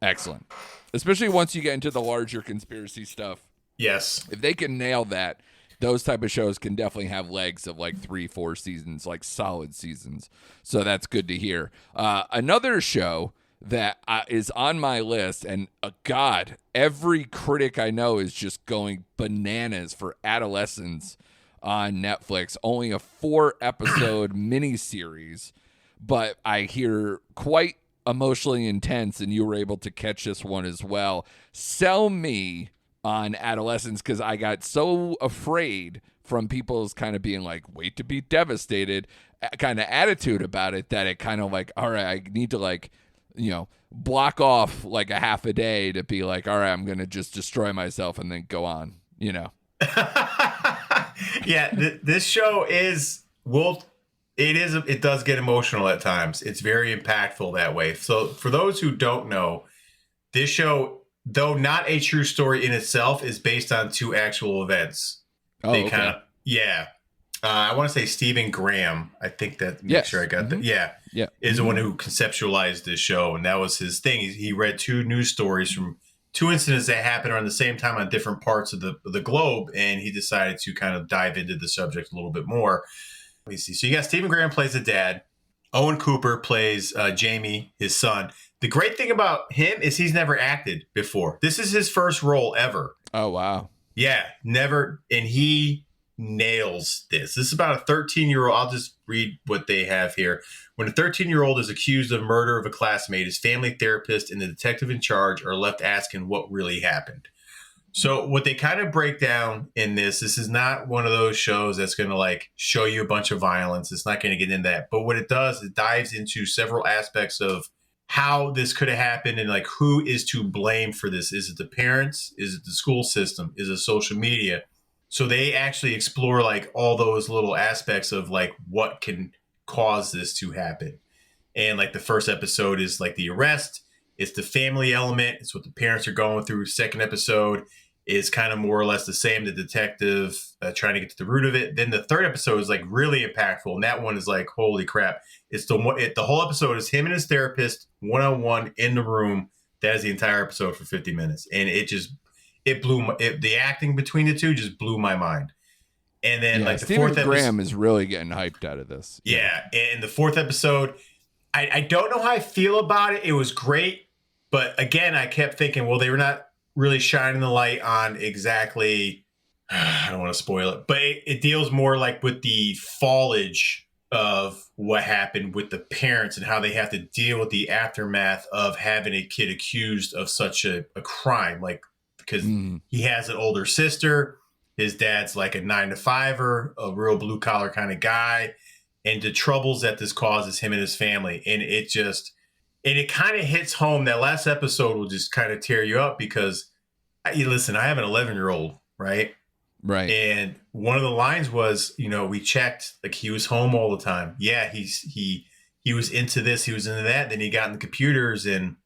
Excellent. Especially once you get into the larger conspiracy stuff. Yes. If they can nail that, those type of shows can definitely have legs of like 3-4 seasons, like solid seasons. So that's good to hear. Another show that is on my list, and God, every critic I know is just going bananas for Adolescence on Netflix. Only a 4-episode miniseries, but I hear quite emotionally intense, and you were able to catch this one as well. Sell me on Adolescence, because I got so afraid from people's kind of being like, wait to be devastated kind of attitude about it, that it kind of like, all right, I need to like, you know, block off like a half a day to be like, all right, I'm going to just destroy myself and then go on, you know? Yeah, this show it does get emotional at times. It's very impactful that way. So for those who don't know, this show, though not a true story in itself, is based on 2 actual events. Oh, okay. I want to say Stephen Graham. I think that, sure I got that. Yeah. Is the one who conceptualized this show. And that was his thing. He read 2 news stories from 2 incidents that happened around the same time on different parts of the globe. And he decided to kind of dive into the subject a little bit more. Let me see. So you got Stephen Graham plays the dad. Owen Cooper plays Jamie, his son. The great thing about him is he's never acted before. This is his first role ever. Oh, wow. Yeah, never. And he nails this. This is about a 13-year-old. I'll just read what they have here. When a 13-year-old is accused of murder of a classmate, his family therapist and the detective in charge are left asking what really happened. So what they kind of break down in this is not one of those shows that's going to like show you a bunch of violence. It's not going to get into that. But what it does, it dives into several aspects of how this could have happened and like who is to blame for this. Is it the parents? Is it the school system? Is it social media? So they actually explore like all those little aspects of like what can cause this to happen. And like the first episode is like the arrest. It's the family element. It's what the parents are going through. Second episode is kind of more or less the same. The detective trying to get to the root of it. Then the third episode is like really impactful, and that one is like holy crap. It's the whole episode is him and his therapist 1-on-1 in the room. That is the entire episode for 50 minutes, and it blew the acting between the two just blew my mind. And then like the Stephen fourth Graham is really getting hyped out of this. Yeah, and the fourth episode, I don't know how I feel about it. It was great, but again, I kept thinking, well, they were not really shining the light on exactly. I don't want to spoil it, but it deals more like with the foliage of what happened with the parents and how they have to deal with the aftermath of having a kid accused of such a crime. Like, because he has an older sister, his dad's like a 9-to-5er, a real blue collar kind of guy, and the troubles that this causes him and his family. And it kind of hits home. That last episode will just kind of tear you up because, listen, I have an 11-year-old, right? Right. And one of the lines was, we checked, like he was home all the time. Yeah, he was into this, he was into that. Then he got in the computers and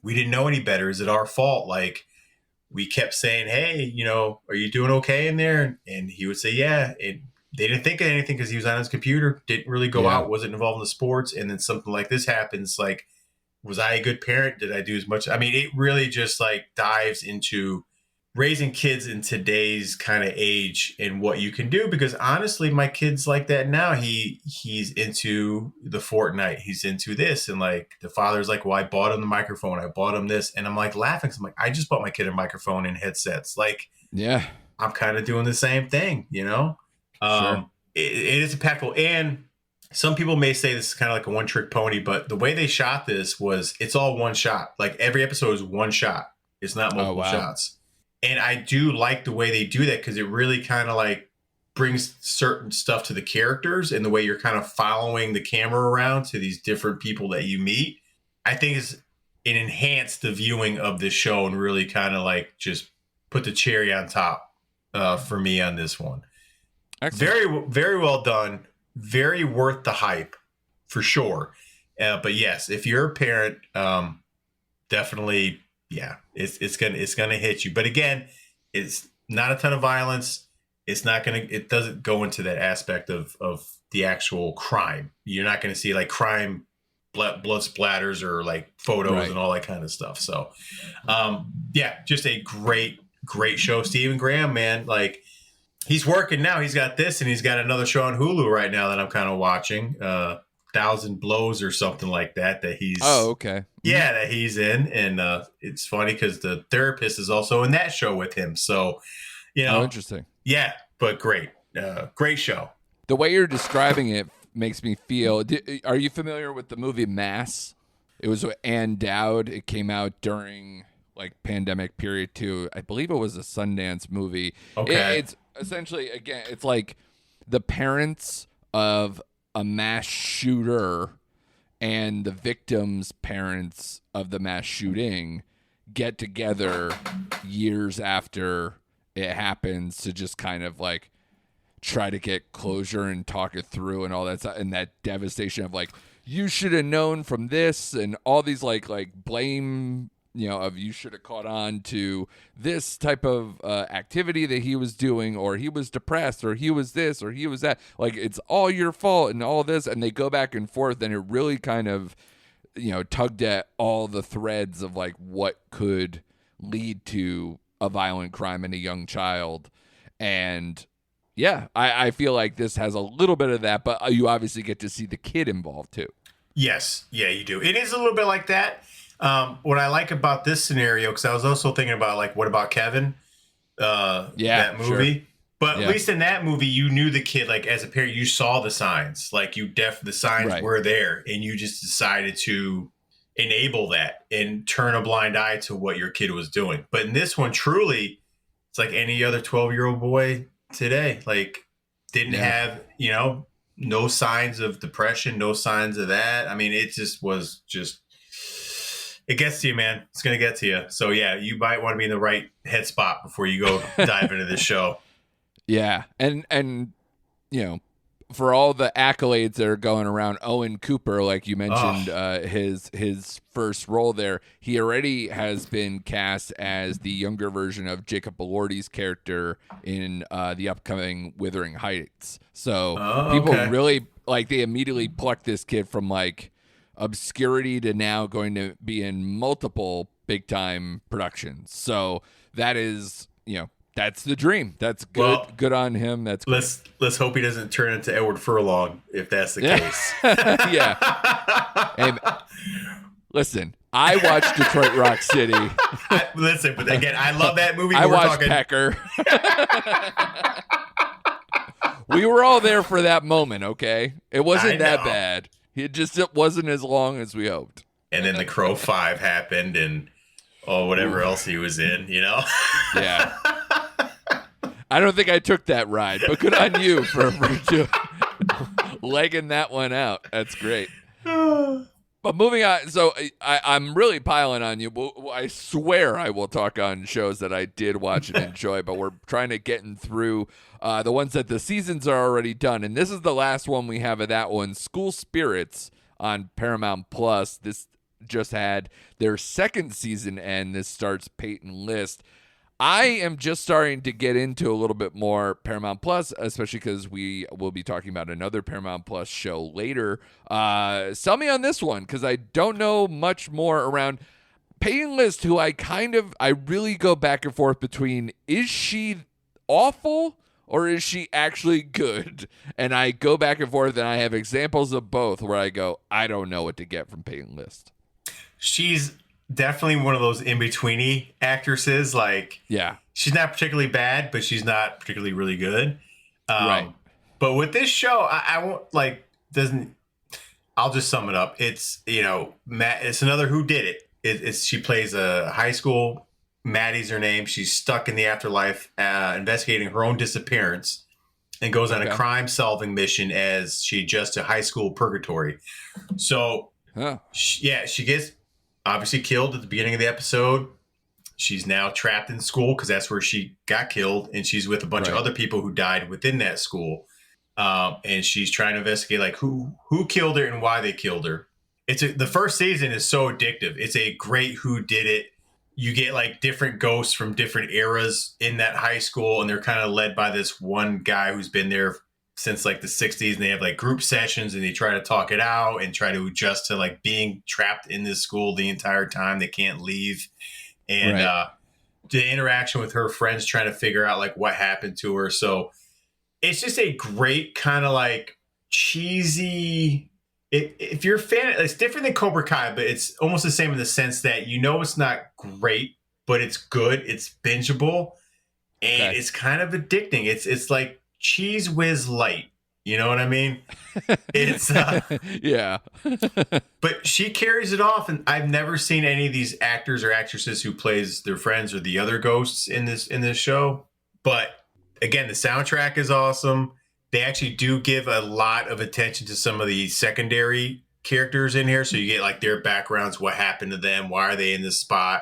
we didn't know any better. Is it our fault? Like we kept saying, hey, are you doing okay in there? And he would say, yeah. And they didn't think of anything because he was on his computer, didn't really go out, wasn't involved in the sports. And then something like this happens, like, was I a good parent? Did I do as much? I mean, it really just like dives into raising kids in today's kind of age and what you can do. Because honestly, my kid's like that now. He's into the Fortnite. He's into this. And like the father's like, well, I bought him the microphone. I bought him this. And I'm like laughing. I'm like, I just bought my kid a microphone and headsets. Like, yeah, I'm kind of doing the same thing, Sure. It is impactful. And some people may say this is kind of like a one-trick pony, but the way they shot this was it's all one shot. Like every episode is one shot. It's not multiple shots. And I do like the way they do that because it really kind of like brings certain stuff to the characters and the way you're kind of following the camera around to these different people that you meet. I think it enhanced the viewing of this show and really kind of like just put the cherry on top for me on this one. Excellent. Very, very well done. Very worth the hype for sure. But yes, if you're a parent, definitely, yeah, it's gonna hit you. But again, it's not a ton of violence. It doesn't go into that aspect of the actual crime. You're not gonna see like crime blood splatters or like photos and all that kind of stuff. So, yeah, just a great show. Stephen Graham, man, like. He's working now. He's got this, and he's got another show on Hulu right now that I'm kind of watching, 1,000 Blows or something like that. That he's okay, yeah, that he's in, and it's funny because the therapist is also in that show with him. So, interesting. Yeah, but great show. The way you're describing it makes me feel. Are you familiar with the movie Mass? It was with Ann Dowd. It came out during like pandemic period too. I believe it was a Sundance movie. Okay, it's essentially, again, it's like the parents of a mass shooter and the victims' parents of the mass shooting get together years after it happens to just kind of like try to get closure and talk it through and all that stuff, and that devastation of like, you should have known from this and all these like blame, of you should have caught on to this type of activity that he was doing, or he was depressed, or he was this, or he was that. Like, it's all your fault and all this. And they go back and forth, and it really kind of, tugged at all the threads of like what could lead to a violent crime in a young child. And yeah, I feel like this has a little bit of that, but you obviously get to see the kid involved too. Yes. Yeah, you do. It is a little bit like that. What I like about this scenario, because I was also thinking about like, what about Kevin? that movie. Sure. But at Yeah. least in that movie, you knew the kid, like as a parent, you saw the signs. Like the signs Right. were there, and you just decided to enable that and turn a blind eye to what your kid was doing. But in this one, truly, it's like any other 12-year-old boy today. Like didn't have, no signs of depression, no signs of that. I mean, it just was just, it gets to you, man. It's going to get to you. So yeah, you might want to be in the right head spot before you go dive into this show. Yeah. And for all the accolades that are going around, Owen Cooper, like you mentioned, his first role there, he already has been cast as the younger version of Jacob Elordi's character in the upcoming Wuthering Heights. So people really, like, they immediately plucked this kid from, like, obscurity to now going to be in multiple big-time productions. So that is, that's the dream. That's good. Well, good on him. That's great. Let's hope he doesn't turn into Edward Furlong if that's the case. Yeah. Hey, listen, I watched Detroit Rock City. But again, I love that movie. I watched Pecker. We were all there for that moment, okay? It wasn't that bad. It wasn't as long as we hoped. And then The Crow 5 happened and whatever else he was in, Yeah. I don't think I took that ride, but good on you for legging that one out. That's great. But moving on, so I'm really piling on you. I swear I will talk on shows that I did watch and enjoy, but we're trying to get through the ones that the seasons are already done. And this is the last one we have of that one, School Spirits on Paramount Plus. This just had their second season end. This starts Peyton List. I am just starting to get into a little bit more Paramount Plus, especially because we will be talking about another Paramount Plus show later. Sell me on this one, because I don't know much more around Peyton List, who I really go back and forth between, is she awful or is she actually good? And I go back and forth, and I have examples of both where I go, I don't know what to get from Peyton List. She's definitely one of those in-betweeny actresses. Like, yeah, she's not particularly bad, but she's not particularly really good. Right. But with this show, I won't I'll just sum it up. It's, it's another Who Did It. She plays a high school. Maddie's her name. She's stuck in the afterlife, investigating her own disappearance, and goes on a crime-solving mission as she adjusts to high school purgatory. So, she gets obviously killed at the beginning of the episode. She's now trapped in school because that's where she got killed, and she's with a bunch of other people who died within that school. And she's trying to investigate, like, who killed her and why they killed her. The first season is so addictive. It's a great Who Did It. You get, like, different ghosts from different eras in that high school, and they're kind of led by this one guy who's been there since, like, the 60s, and they have, like, group sessions, and they try to talk it out and try to adjust to, like, being trapped in this school the entire time. They can't leave. And the interaction with her friends trying to figure out, like, what happened to her. So it's just a great kind of, like, cheesy... If you're a fan, it's different than Cobra Kai, but it's almost the same in the sense that it's not great, but it's good. It's bingeable, and it's kind of addicting. It's like Cheese Whiz Light. You know what I mean? It's yeah. But she carries it off, and I've never seen any of these actors or actresses who plays their friends or the other ghosts in this show. But again, the soundtrack is awesome. They actually do give a lot of attention to some of the secondary characters in here. So you get, like, their backgrounds, what happened to them, why are they in this spot,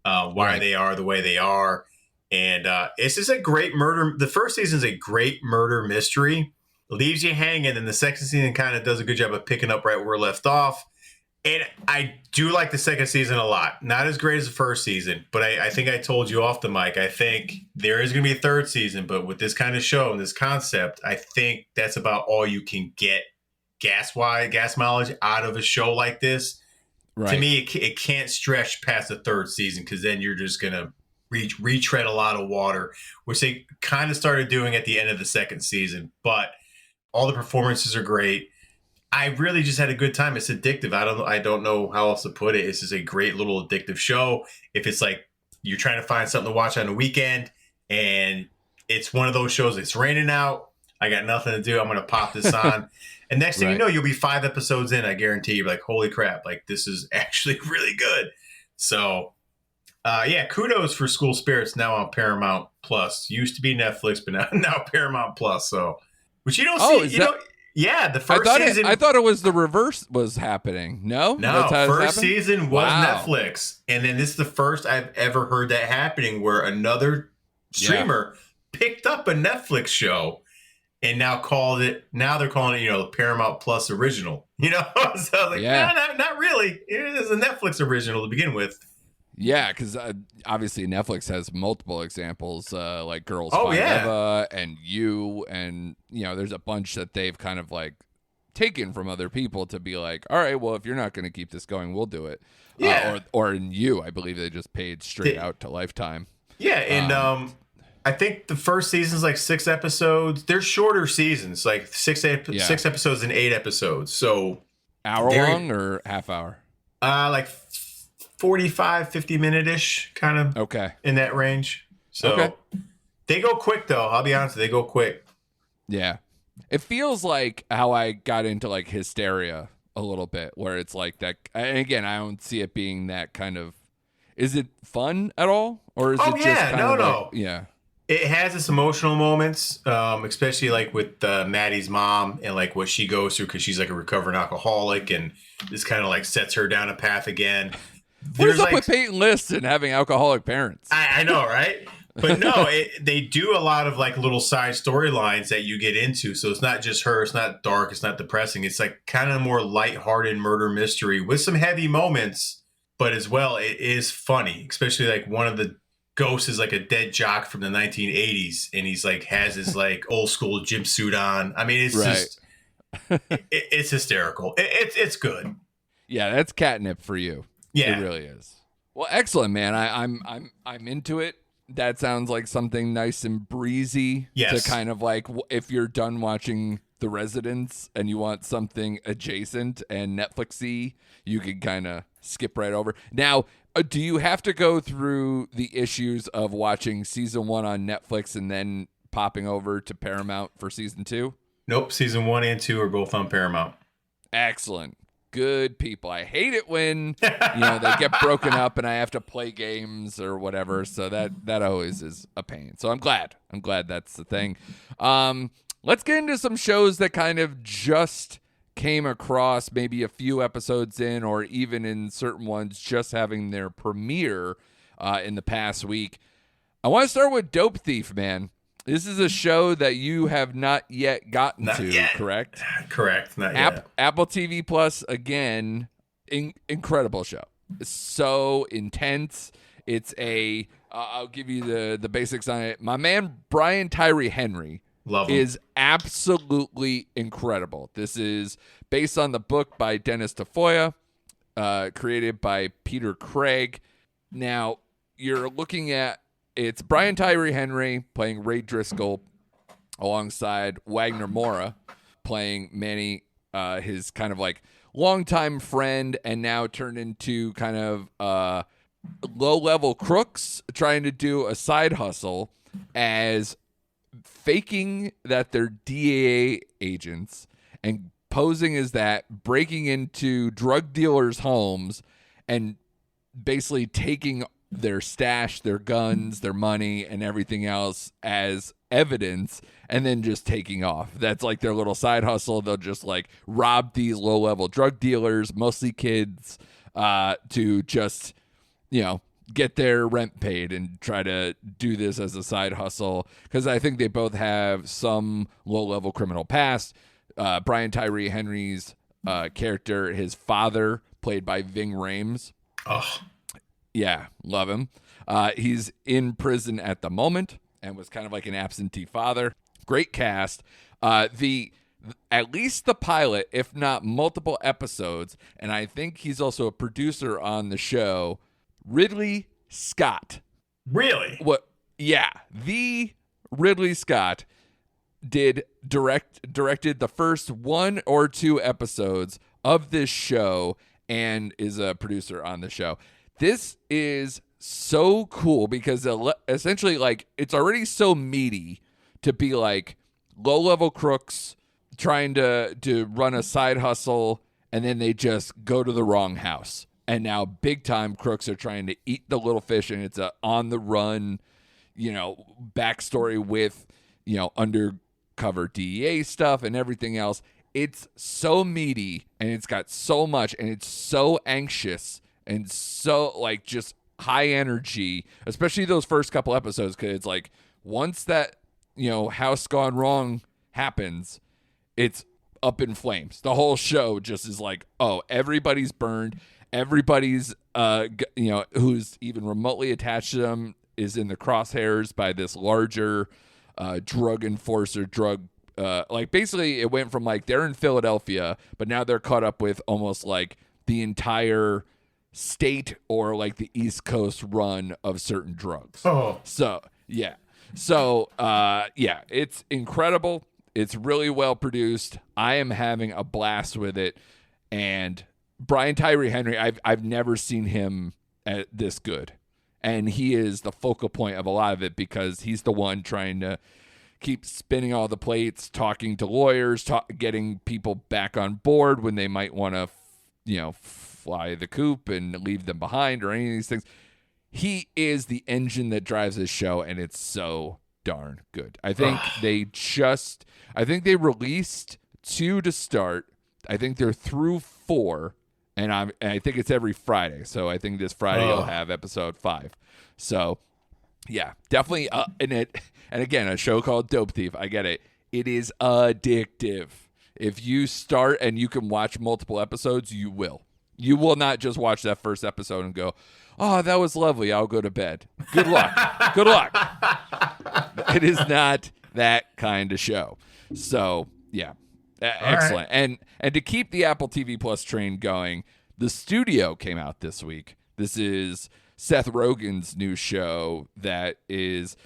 why they are the way they are. And it's just a great murder. The first season is a great murder mystery. Leaves you hanging, and the second season kind of does a good job of picking up right where we're left off. And I do like the second season a lot. Not as great as the first season, but I think I told you off the mic, I think there is going to be a third season, but with this kind of show and this concept, I think that's about all you can get gas mileage out of a show like this. Right. To me, it can't stretch past the third season, because then you're just going to retread a lot of water, which they kind of started doing at the end of the second season. But all the performances are great. I really just had a good time. It's addictive. I don't know how else to put it. It's just a great little addictive show. If it's like you're trying to find something to watch on the weekend and it's one of those shows. It's raining out. I got nothing to do. I'm going to pop this on. And next thing you know, you'll be 5 episodes in. I guarantee you're like, holy crap. Like, this is actually really good. So, yeah, kudos for School Spirits now on Paramount Plus. Used to be Netflix, but now Paramount Plus. So, which you don't see. Yeah, the first season. I thought it was the reverse was happening. No, first season was Netflix, and then this is the first I've ever heard that happening, where another streamer picked up a Netflix show and now called it. Now they're calling it, the Paramount Plus original. So I was like, no, not really. It is a Netflix original to begin with. Yeah, because obviously Netflix has multiple examples, like Girls Five Eva and You, and there's a bunch that they've kind of like taken from other people to be like, all right, well, if you're not going to keep this going, we'll do it. Yeah. Or in You, I believe they just paid straight out to Lifetime. Yeah, and I think the first season's like 6 episodes. They're shorter seasons, like 6 episodes and 8 episodes. So hour long or half hour? Like 45, 50 minute-ish, kind of in that range. So they go quick, though. I'll be honest, they go quick. Yeah. It feels like how I got into like Hysteria a little bit, where it's like that. And again, I don't see it being that kind of. Is it fun at all? Or is it just kind of like, yeah. It has its emotional moments, especially like with Maddie's mom and like what she goes through, because she's like a recovering alcoholic, and this kind of like sets her down a path again. What's up with Peyton List and having alcoholic parents? I know, right? But no, they do a lot of like little side storylines that you get into. So it's not just her. It's not dark. It's not depressing. It's like kind of more lighthearted murder mystery with some heavy moments, but as well, it is funny. Especially like one of the ghosts is like a dead jock from the 1980s, and he's like has his like old school gym suit on. I mean, it's just it's hysterical. It's good. Yeah, that's catnip for you. Yeah, it really is. Well, excellent, man. I'm into it. That sounds like something nice and breezy. Yes. To kind of like, if you're done watching The Residents and you want something adjacent and Netflixy, you can kind of skip right over. Now, do you have to go through the issues of watching season 1 on Netflix and then popping over to Paramount for season 2? Nope. Season 1 and 2 are both on Paramount. Excellent. Good people. I hate it when they get broken up and I have to play games or whatever. So that always is a pain. So I'm glad that's the thing. Let's get into some shows that kind of just came across, maybe a few episodes in, or even in certain ones just having their premiere in the past week. I want to start with Dope Thief, man. This is a show that you have not yet gotten correct? Correct, not yet. Apple TV Plus, again, incredible show. It's so intense. It's I'll give you the basics on it. My man, Brian Tyree Henry, is absolutely incredible. This is based on the book by Dennis Tafoya, created by Peter Craig. Now, you're looking at it's Brian Tyree Henry playing Ray Driscoll alongside Wagner Moura playing Manny, his kind of like longtime friend and now turned into kind of low-level crooks trying to do a side hustle as faking that they're DEA agents and posing as that, breaking into drug dealers' homes and basically taking their stash, their guns, their money, and everything else as evidence, and then just taking off. That's like their little side hustle. They'll just like rob these low-level drug dealers, mostly kids, to just, get their rent paid and try to do this as a side hustle. Because I think they both have some low-level criminal past. Brian Tyree Henry's character, his father, played by Ving Rhames. Oh, yeah, love him. He's in prison at the moment and was kind of like an absentee father. Great cast. At least the pilot, if not multiple episodes, and I think he's also a producer on the show, Ridley Scott. Really? What? Yeah, the Ridley Scott directed the first 1 or 2 episodes of this show and is a producer on the show. This is so cool because essentially, like, it's already so meaty to be like low-level crooks trying to run a side hustle, and then they just go to the wrong house. And now big-time crooks are trying to eat the little fish, and it's a on-the-run, backstory with, undercover DEA stuff and everything else. It's so meaty, and it's got so much, and it's so anxious and so, like, just high energy, especially those first couple episodes, because it's like once that, house gone wrong happens, it's up in flames. The whole show just is like, oh, everybody's burned. Everybody's, who's even remotely attached to them is in the crosshairs by this larger drug enforcer, basically it went from like they're in Philadelphia, but now they're caught up with almost like the entire state or like the East Coast run of certain drugs. Oh. So, yeah. So, it's incredible. It's really well produced. I am having a blast with it. And Brian Tyree Henry, I've never seen him this good. And he is the focal point of a lot of it because he's the one trying to keep spinning all the plates, talking to lawyers, getting people back on board when they might want to, fly the coop and leave them behind or any of these things. He is the engine that drives this show, and it's so darn good. I think they released 2 to start. I think they're through 4, and I think it's every Friday. So I think this Friday you'll have episode 5. So yeah, definitely. And again, a show called Dope Thief. I get it. It is addictive. If you start and you can watch multiple episodes, you will. You will not just watch that first episode and go, oh, that was lovely, I'll go to bed. Good luck. Good luck. It is not that kind of show. So, yeah, excellent. Right. And to keep the Apple TV Plus train going, The Studio came out this week. This is Seth Rogen's new show that is...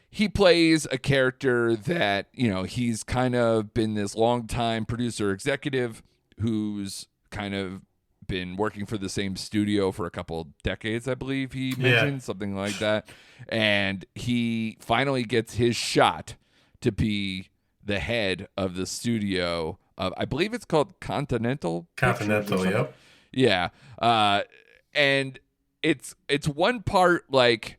He plays a character that, he's kind of been this longtime producer executive who's kind of been working for the same studio for a couple decades, I believe he mentioned, something like that. And he finally gets his shot to be the head of the studio of, I believe it's called Continental. Yep. Yeah. And it's one part like,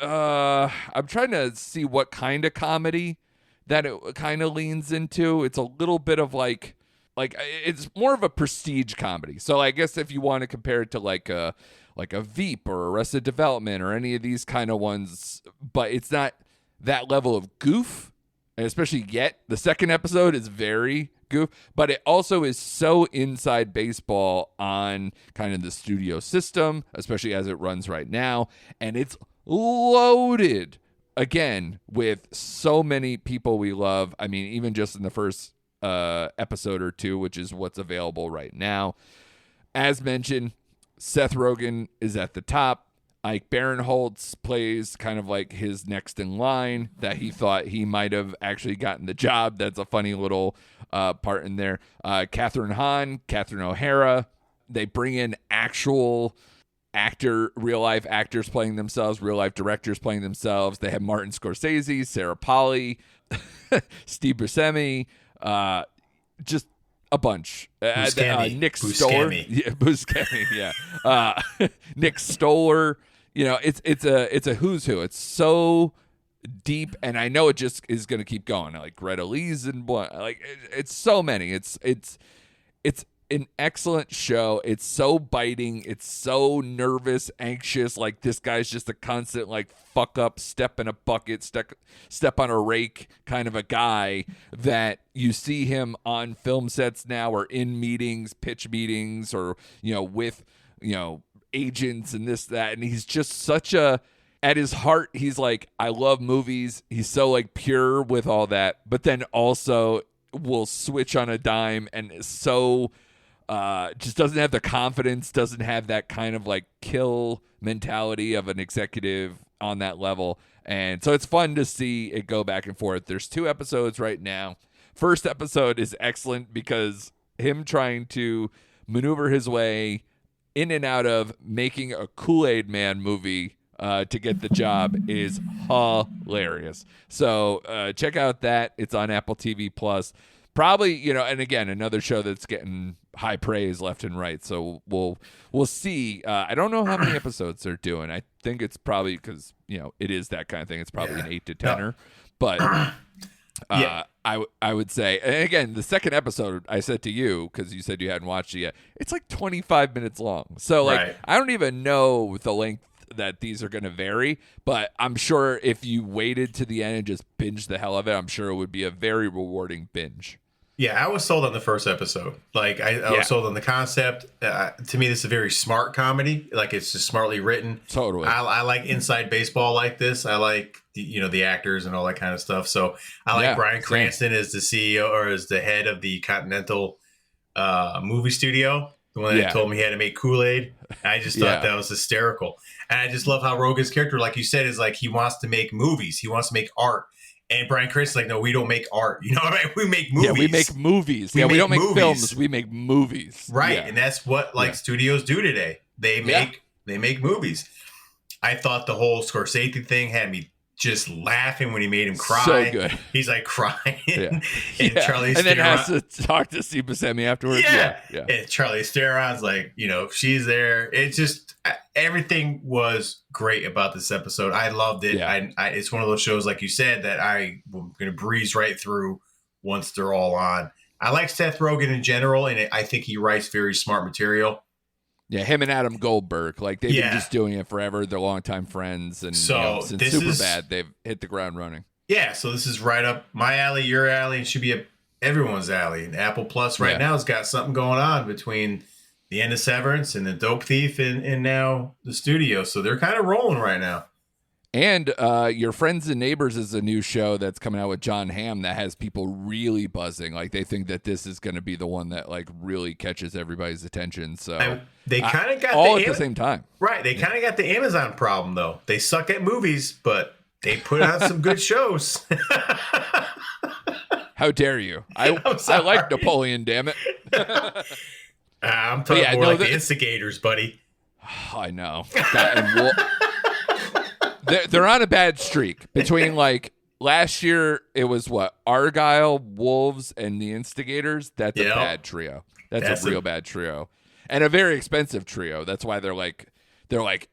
I'm trying to see what kind of comedy that it kind of leans into. It's a little bit of like it's more of a prestige comedy. So I guess if you want to compare it to like a Veep or Arrested Development or any of these kind of ones, but it's not that level of goof, and especially yet the second episode is very goof, but it also is so inside baseball on kind of the studio system, especially as it runs right now, and it's loaded again with so many people we love. I mean, even just in the first episode or 2, which is what's available right now. As mentioned, Seth Rogen is at the top. Ike Barinholtz plays kind of like his next in line that he thought he might have actually gotten the job. That's a funny little part in there. Catherine Hahn, Catherine O'Hara. They bring in actual real life actors playing themselves, real life directors playing themselves. They have Martin Scorsese, Sarah Polley, Steve Buscemi, just a bunch. Nick Stoller, Buscemi, yeah. Nick Stoller. It's a who's who. It's so deep, and I know it just is going to keep going. Like Greta Lee's and it's so many. It's an excellent show. It's so biting. It's so nervous, anxious. Like this guy's just a constant like fuck up, step in a bucket, step on a rake kind of a guy that you see him on film sets now or in meetings, pitch meetings, or with agents and this, that, and he's just such a, at his heart, he's like, I love movies. He's so like pure with all that, but then also will switch on a dime and is so just doesn't have the confidence, doesn't have that kind of like kill mentality of an executive on that level. And so it's fun to see it go back and forth. There's 2 episodes right now. First episode is excellent because him trying to maneuver his way in and out of making a Kool-Aid Man movie to get the job is hilarious. So check out that. It's on Apple TV Plus. Probably, and again, another show that's getting high praise left and right. So we'll see. I don't know how many episodes they're doing. I think it's probably because it is that kind of thing. It's probably an 8 to 10er, but I would say, and again, the second episode I said to you, because you said you hadn't watched it yet, it's like 25 minutes long. So like I don't even know the length that these are going to vary, but I'm sure if you waited to the end and just binged the hell of it, I'm sure it would be a very rewarding binge. Yeah, I was sold on the first episode. Like I was sold on the concept. To me, this is a very smart comedy. Like it's just smartly written. Totally. I like inside baseball like this. I like the actors and all that kind of stuff. So I like Bryan Cranston as the CEO or as the head of the Continental movie studio. The one that told me he had to make Kool-Aid. I just thought that was hysterical. And I just love how Rogen's character, like you said, is like he wants to make movies. He wants to make art. And Bryan Cranston's like, no, we don't make art. You know what I mean? We make movies. Yeah, we make movies. We don't make films. We make movies. Right. Yeah. And that's what studios do today. They make movies. I thought the whole Scorsese thing had me just laughing when he made him cry. So good. He's like crying. Yeah. And Charlize and then has to talk to Steve Buscemi afterwards. Yeah. And Charlize Theron's like, she's there. It's just everything was great about this episode. I loved it. Yeah. It's one of those shows, like you said, that I'm going to breeze right through once they're all on. I like Seth Rogen in general, and I think he writes very smart material. Yeah, him and Adam Goldberg, like they've been just doing it forever. They're longtime friends, and since Superbad, they've hit the ground running. Yeah, so this is right up my alley, your alley. It should be everyone's alley. And Apple Plus right now has got something going on between the end of Severance and the Dope Thief and now the studio. So they're kind of rolling right now. And Your Friends and Neighbors is a new show that's coming out with John Hamm that has people really buzzing. Like they think that this is going to be the one that like really catches everybody's attention. So they kind of got all at the same time. Right. They kind of got the Amazon problem though. They suck at movies, but they put out some good shows. How dare you? I like Napoleon, damn it. I'm talking more like the Instigators, buddy. I know. They're on a bad streak. Between like last year, it was Argyle, Wolves, and the Instigators. That's a bad trio. That's a real bad trio, and a very expensive trio. That's why they're like,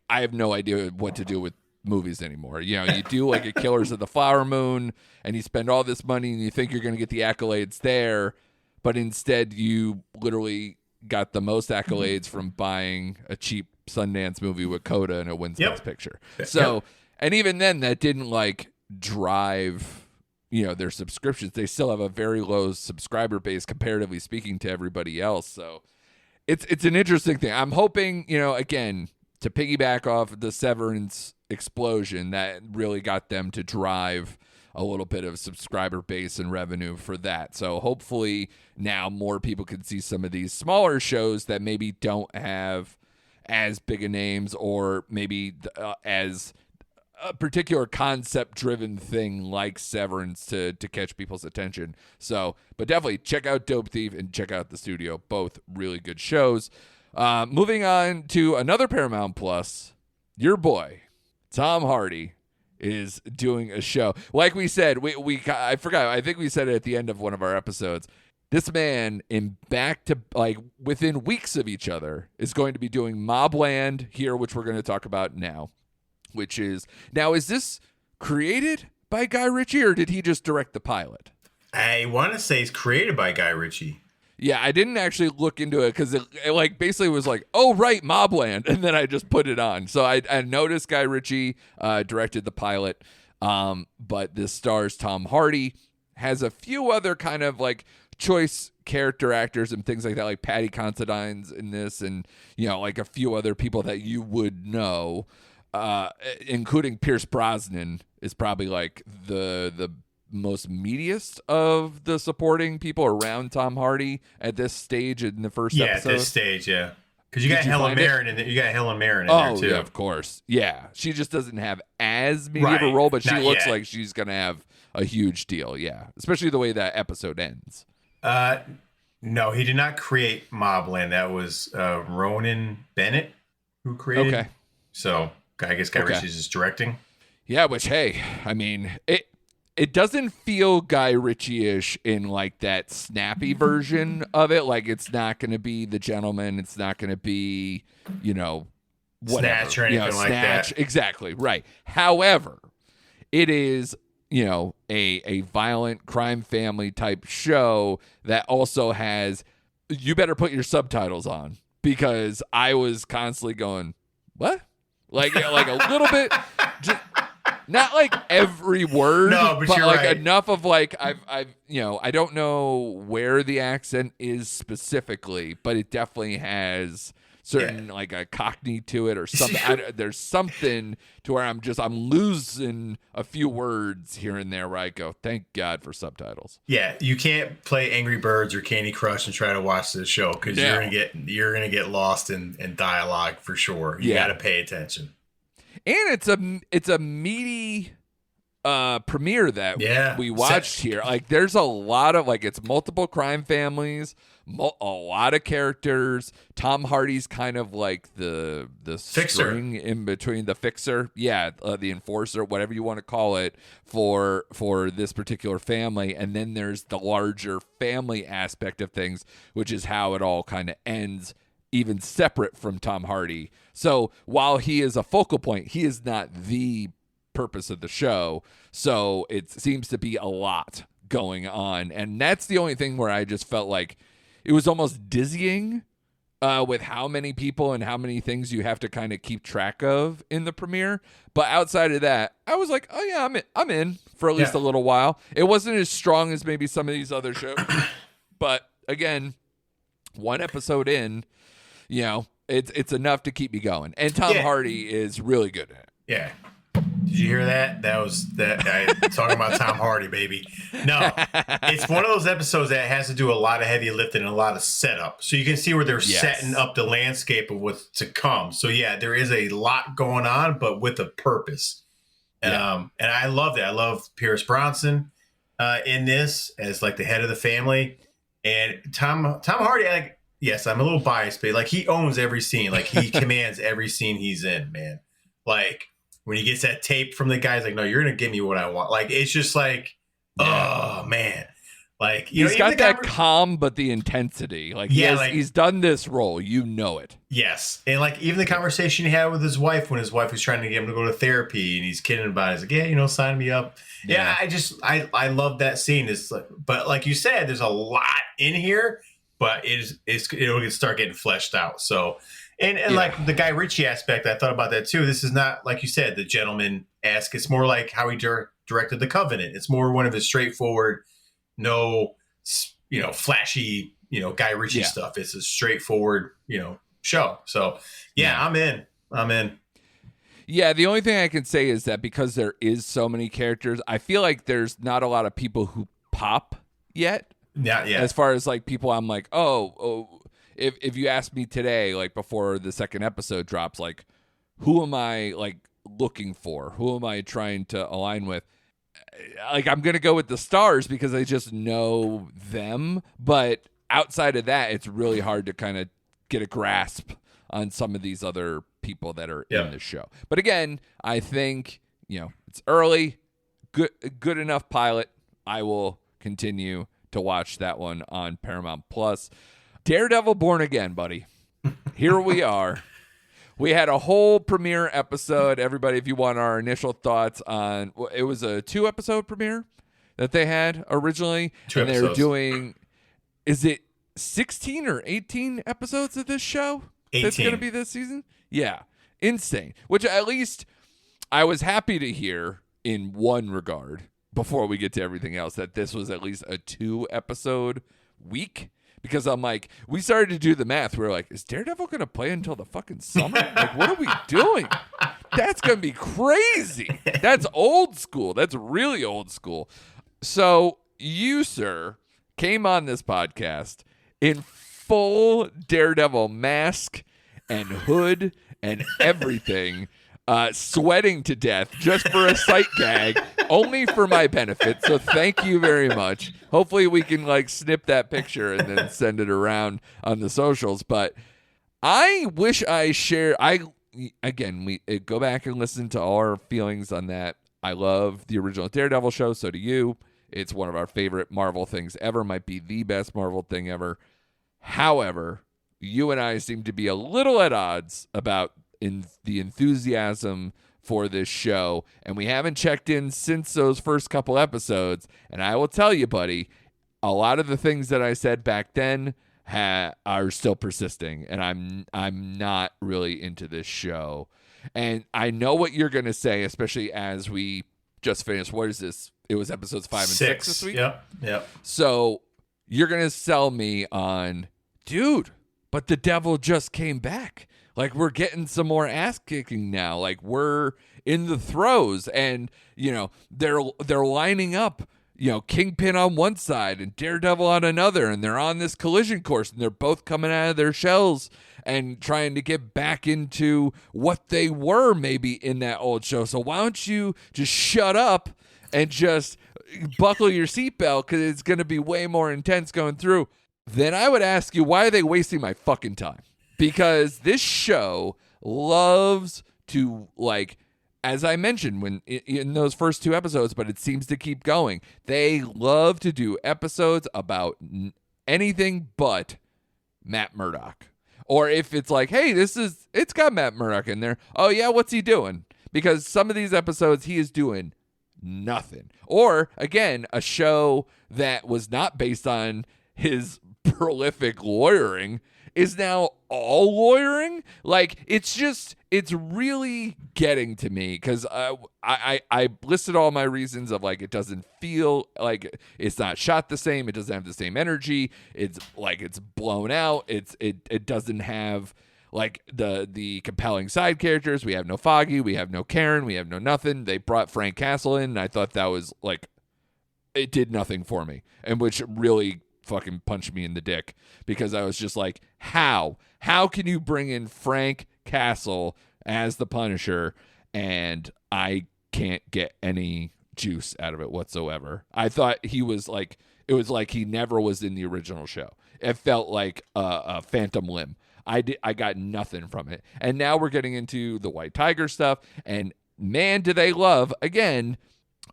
I have no idea what to do with movies anymore. You do like a Killers of the Flower Moon, and you spend all this money, and you think you're going to get the accolades there, but instead you literally got the most accolades from buying a cheap Sundance movie with Coda and it wins Best Picture. So. And even then, that didn't like drive, their subscriptions. They still have a very low subscriber base, comparatively speaking, to everybody else. So it's an interesting thing. I'm hoping, again, to piggyback off the Severance explosion, that really got them to drive a little bit of subscriber base and revenue for that. So hopefully now more people can see some of these smaller shows that maybe don't have as big a names or maybe as a particular concept-driven thing like Severance to catch people's attention. So, but definitely check out Dope Thief and check out The Studio. Both really good shows. Moving on to another Paramount Plus, your boy, Tom Hardy, is doing a show. Like we said, I forgot, I think we said it at the end of one of our episodes. This man, within weeks of each other, is going to be doing Mobland here, which we're going to talk about now. Is this created by Guy Ritchie or did he just direct the pilot? I want to say it's created by Guy Ritchie. Yeah, I didn't actually look into it because it basically was like, oh, right, Mobland. And then I just put it on. So I noticed Guy Ritchie directed the pilot, but this stars Tom Hardy, has a few other kind of like choice character actors and things like that, like Patty Considine's in this and, like a few other people that you would know. Including Pierce Brosnan is probably like the most meatiest of the supporting people around Tom Hardy at this stage in the first episode. Yeah, at this stage, yeah. Because you got Helen Mirren in there. You got Helen Mirren in there too. Oh, yeah, of course. Yeah, she just doesn't have as meaty of a role, but she looks like she's gonna have a huge deal. Yeah, especially the way that episode ends. No, he did not create Mobland. That was Ronan Bennett who created. Okay. So. I guess Guy Ritchie's is directing. Yeah, which, hey, I mean, it doesn't feel Guy Ritchie-ish in like that snappy version of it. Like, it's not going to be The Gentleman. It's not going to be, whatever. Snatch or anything like that. Exactly, right. However, it is, a violent crime family type show that also has, you better put your subtitles on, because I was constantly going, what? Like a little bit, just not like every word, but like right. enough of like, I don't know where the accent is specifically, but it definitely has certain like a Cockney to it or something. There's something to where I'm losing a few words here and there where I go, thank God for subtitles. Yeah, you can't play Angry Birds or Candy Crush and try to watch this show, because you're gonna get lost in dialogue for sure. You got to pay attention. And it's a meaty premiere that we watched here. Like, there's a lot of like, it's multiple crime families, a lot of characters. Tom Hardy's kind of like the fixer. String in between, the fixer, the enforcer, whatever you want to call it, for this particular family. And then there's the larger family aspect of things, which is how it all kind of ends, even separate from Tom Hardy. So while he is a focal point, he is not the purpose of the show. So it seems to be a lot going on. And that's the only thing where I just felt like it was almost dizzying with how many people and how many things you have to kind of keep track of in the premiere. But outside of that, I was like, oh yeah, I'm in for at least a little while. It wasn't as strong as maybe some of these other shows. But again, one episode in, it's enough to keep me going. And Tom Hardy is really good at it. Yeah. Did you hear that? That was talking about Tom Hardy, baby. No, it's one of those episodes that has to do a lot of heavy lifting and a lot of setup. So you can see where they're setting up the landscape of what's to come. So yeah, there is a lot going on, but with a purpose. And I love that. I love Pierce Bronson in this as like the head of the family. And Tom Hardy, like, yes, I'm a little biased, but like, he owns every scene. Like, he commands every scene he's in, man. Like, when he gets that tape from the guys, like, no, you're going to give me what I want. Like, it's just like, oh, man. Like, he's got that calm, but the intensity. Like, he's done this role. You know it. Yes. And, like, even the conversation he had with his wife when his wife was trying to get him to go to therapy, and he's kidding about it. He's like, yeah, sign me up. Yeah, I love that scene. It's like, but like you said, there's a lot in here, but it'll start getting fleshed out. So, and like the Guy Ritchie aspect, I thought about that too. This is not, like you said, The Gentleman-esque. It's more like how he directed The Covenant. It's more one of his straightforward, no, flashy, Guy Ritchie stuff. It's a straightforward, show. So I'm in. Yeah, the only thing I can say is that because there is so many characters, I feel like there's not a lot of people who pop yet. Yeah. As far as like people, I'm like, if you ask me today, like before the second episode drops, like, who am I like looking for? Who am I trying to align with? Like, I'm going to go with the stars because I just know them. But outside of that, it's really hard to kind of get a grasp on some of these other people that are in the show. But again, I think, it's early, good enough pilot. I will continue to watch that one on Paramount Plus. Daredevil Born Again, buddy. Here we are. We had a whole premiere episode. Everybody, if you want our initial thoughts on, it was a 2-episode premiere that they had originally. 2 and episodes. They're doing, is it 16 or 18 episodes of this show 18. That's going to be this season? Yeah. Insane. Which at least I was happy to hear in one regard, before we get to everything else, that this was at least a 2-episode week. Because I'm like, we started to do the math. We were like, is Daredevil going to play until the fucking summer? Like, what are we doing? That's going to be crazy. That's old school. That's really old school. So you, sir, came on this podcast in full Daredevil mask and hood and everything, sweating to death just for a sight gag, only for my benefit. So thank you very much. Hopefully we can like snip that picture and then send it around on the socials. But I wish I again, we go back and listen to all our feelings on that. I love the original Daredevil show. So do you. It's one of our favorite Marvel things ever. Might be the best Marvel thing ever. However, you and I seem to be a little at odds about the enthusiasm for this show, and we haven't checked in since those first couple episodes. And I will tell you, buddy, a lot of the things that I said back then are still persisting, and I'm not really into this show. And I know what you're going to say, especially as we just finished. What is this? It was episodes 5 and 6 this week? Yep. So you're going to sell me on, dude, but the devil just came back. Like, we're getting some more ass kicking now. Like, we're in the throes, and, you know, they're lining up, you know, Kingpin on one side and Daredevil on another, and they're on this collision course, and they're both coming out of their shells and trying to get back into what they were maybe in that old show. So why don't you just shut up and just buckle your seatbelt, because it's going to be way more intense going through. Then I would ask you, why are they wasting my fucking time? Because this show loves to, like, as I mentioned when in those first 2 episodes, but it seems to keep going. They love to do episodes about anything but Matt Murdock. Or if it's like, hey, it's got Matt Murdock in there. Oh yeah, what's he doing? Because some of these episodes he is doing nothing. Or again, a show that was not based on his prolific lawyering is now all lawyering. Like, it's really getting to me, because I listed all my reasons of, like, it doesn't feel like, it's not shot the same, it doesn't have the same energy, it's like it's blown out, it doesn't have, like, the compelling side characters. We have no Foggy, we have no Karen, we have no nothing. They brought Frank Castle in, and I thought that was, like, it did nothing for me, and which really fucking punched me in the dick, because I was just like, how can you bring in Frank Castle as the Punisher, and I can't get any juice out of it whatsoever. I thought he was like, it was like he never was in the original show. It felt like a phantom limb. I got nothing from it. And now we're getting into the White Tiger stuff, and man, do they love, again,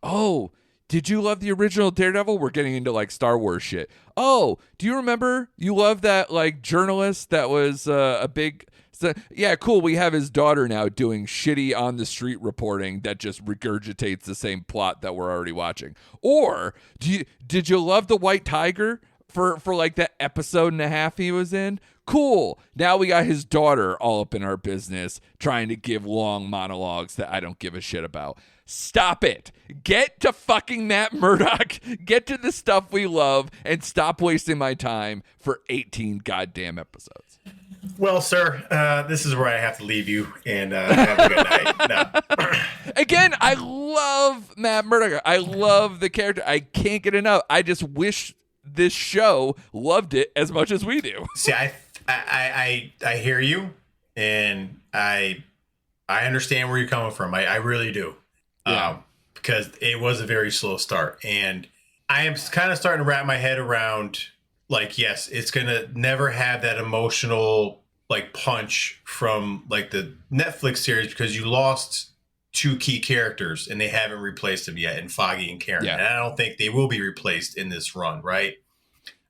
oh, did you love the original Daredevil? We're getting into, like, Star Wars shit. Oh, do you remember you loved that, like, journalist that was a big... So, yeah, cool. We have his daughter now doing shitty on the street reporting that just regurgitates the same plot that we're already watching. Or did you love the White Tiger for like that episode and a half he was in? Cool. Now we got his daughter all up in our business trying to give long monologues that I don't give a shit about. Stop it. Get to fucking Matt Murdock. Get to the stuff we love, and stop wasting my time for 18 goddamn episodes. Well, sir, this is where I have to leave you, and have a good night. No. Again, I love Matt Murdock. I love the character. I can't get enough. I just wish this show loved it as much as we do. See, I hear you, and I understand where you're coming from. I really do. Yeah. Because it was a very slow start, and I am kind of starting to wrap my head around, like, yes, it's going to never have that emotional, like, punch from, like, the Netflix series, because you lost 2 key characters and they haven't replaced them yet in Foggy and Karen. Yeah. And I don't think they will be replaced in this run, right?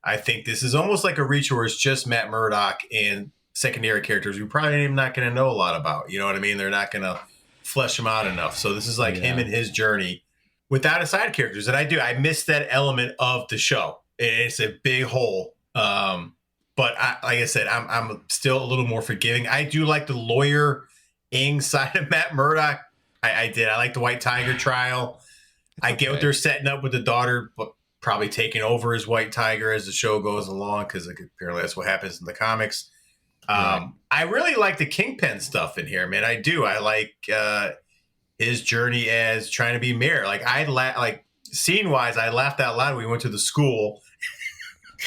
I think this is almost like a reach where it's just Matt Murdock and secondary characters we're probably even not going to know a lot about. You know what I mean? They're not going to flesh him out enough. So this is like him and his journey without his side characters. And I miss that element of the show. It's a big hole. But like I said, I'm still a little more forgiving. I do like the lawyer-ing side of Matt Murdock. I did. I like the White Tiger trial. I get what they're setting up with the daughter, but probably taking over as White Tiger as the show goes along, because apparently that's what happens in the comics. I really like the Kingpin stuff in here, man. I do. I like his journey as trying to be mayor. Like, scene-wise, I laughed out loud when we went to the school.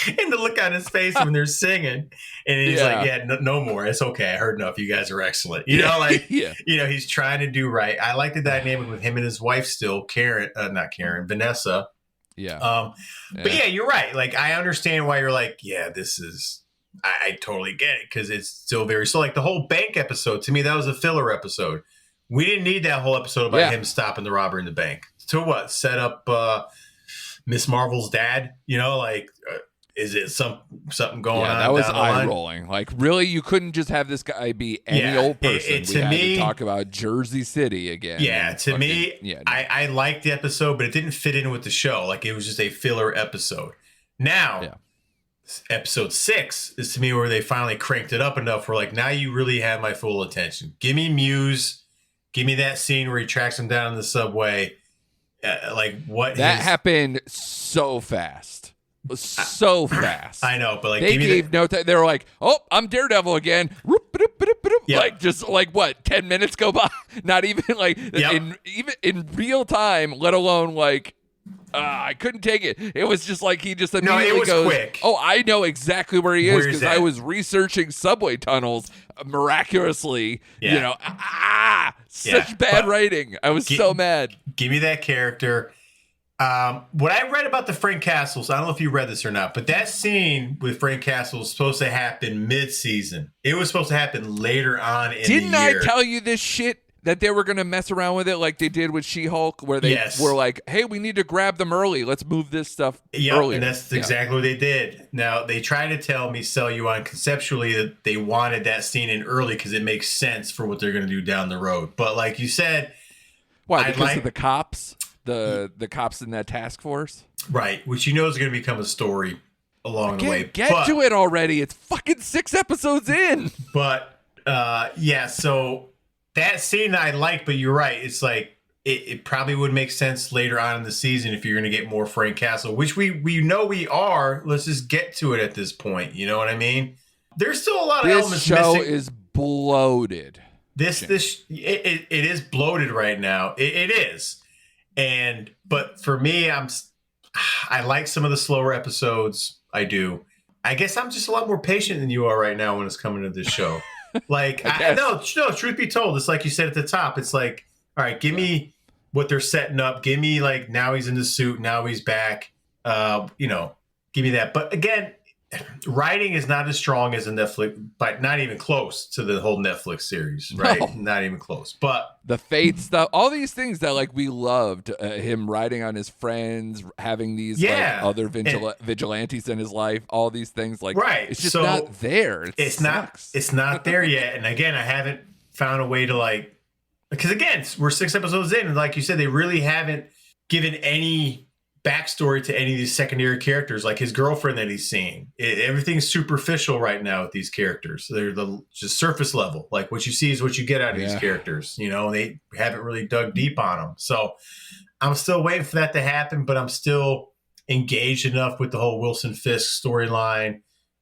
And the look on his face when they're singing, and he's like, "Yeah, no more. It's okay. I heard enough. You guys are excellent." You know, like, you know, he's trying to do right. I like the dynamic with him and his wife still, Vanessa. Yeah. But yeah, you're right. Like, I understand why you're like, yeah, this is I totally get it because it's still very so. Like the whole bank episode to me, that was a filler episode. We didn't need that whole episode about him stopping the robber in the bank. To what? Set up Miss Marvel's dad? You know, like is it something going on? Yeah, that was down the eye line? rolling. Like, really, you couldn't just have this guy be any old person. We had to talk about Jersey City again. Yeah, to me, I liked the episode, but it didn't fit in with the show. Like, it was just a filler episode. Now, episode 6 is to me where they finally cranked it up enough where, like, now you really have my full attention. Give me Muse. Give me that scene where he tracks him down in the subway. Like, what? That happened so fast. So fast. I know, but like they gave no time. They were like, "Oh, I'm Daredevil again." Like just like what? 10 minutes go by. Not even like in real time. Let alone like I couldn't take it. It was just like he just immediately goes, quick. "Oh, I know exactly where he is because I was researching subway tunnels miraculously." You know, such bad writing. I was so mad. Give me that character. What I read about the Frank Castles, I don't know if you read this or not, but that scene with Frank Castle was supposed to happen mid-season. It was supposed to happen later on in the year. Didn't I tell you this shit? That they were going to mess around with it like they did with She-Hulk, where they were like, hey, we need to grab them early. Let's move this stuff earlier. And that's exactly what they did. Now, they tried to sell you on conceptually that they wanted that scene in early because it makes sense for what they're going to do down the road. But like you said... Why, because of the cops? The cops in that task force? Right, which you know is going to become a story along the way. Get to it already. It's fucking 6 episodes in. But, so... That scene I like, but you're right. It's like it probably would make sense later on in the season if you're going to get more Frank Castle, which we know we are. Let's just get to it at this point. You know what I mean? There's still a lot of elements missing. This show is bloated. It is bloated right now. It is, but for me, I like some of the slower episodes. I do. I guess I'm just a lot more patient than you are right now when it's coming to this show. Like, no, truth be told, it's like you said at the top. It's like, all right, give me what they're setting up. Give me, like, now he's in the suit. Now he's back. Give me that. But again, writing is not as strong as a Netflix, but not even close to the whole Netflix series, right? No. Not even close. But the Fate stuff, all these things that, like, we loved, him writing on his friends, having these like, other vigilantes in his life, all these things, like, it's just not there. It's not there yet. And again, I haven't found a way to, like, because again, we're 6 episodes in, and like you said, they really haven't given any backstory to any of these secondary characters, like his girlfriend that he's seeing. Everything's superficial right now with these characters. They're just surface level. Like, what you see is what you get out of these characters. You know, they haven't really dug deep on them. So I'm still waiting for that to happen, but I'm still engaged enough with the whole Wilson Fisk storyline.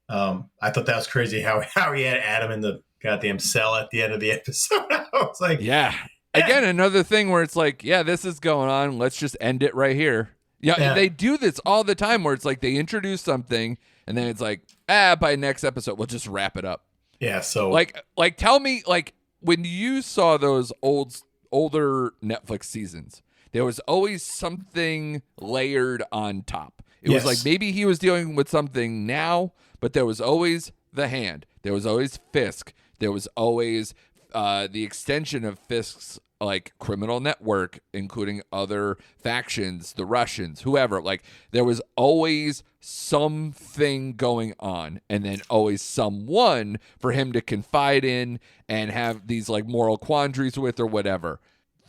I thought that was crazy how he had Adam in the goddamn cell at the end of the episode. I was like, again, another thing where it's like, this is going on. Let's just end it right here. Yeah, they do this all the time where it's like they introduce something and then it's like, by next episode, we'll just wrap it up. Yeah, so... Like tell me, like, when you saw those older Netflix seasons, there was always something layered on top. It was like maybe he was dealing with something now, but there was always the Hand. There was always Fisk. There was always the extension of Fisk's like criminal network, including other factions, the Russians, whoever. Like, there was always something going on, and then always someone for him to confide in and have these like moral quandaries with or whatever.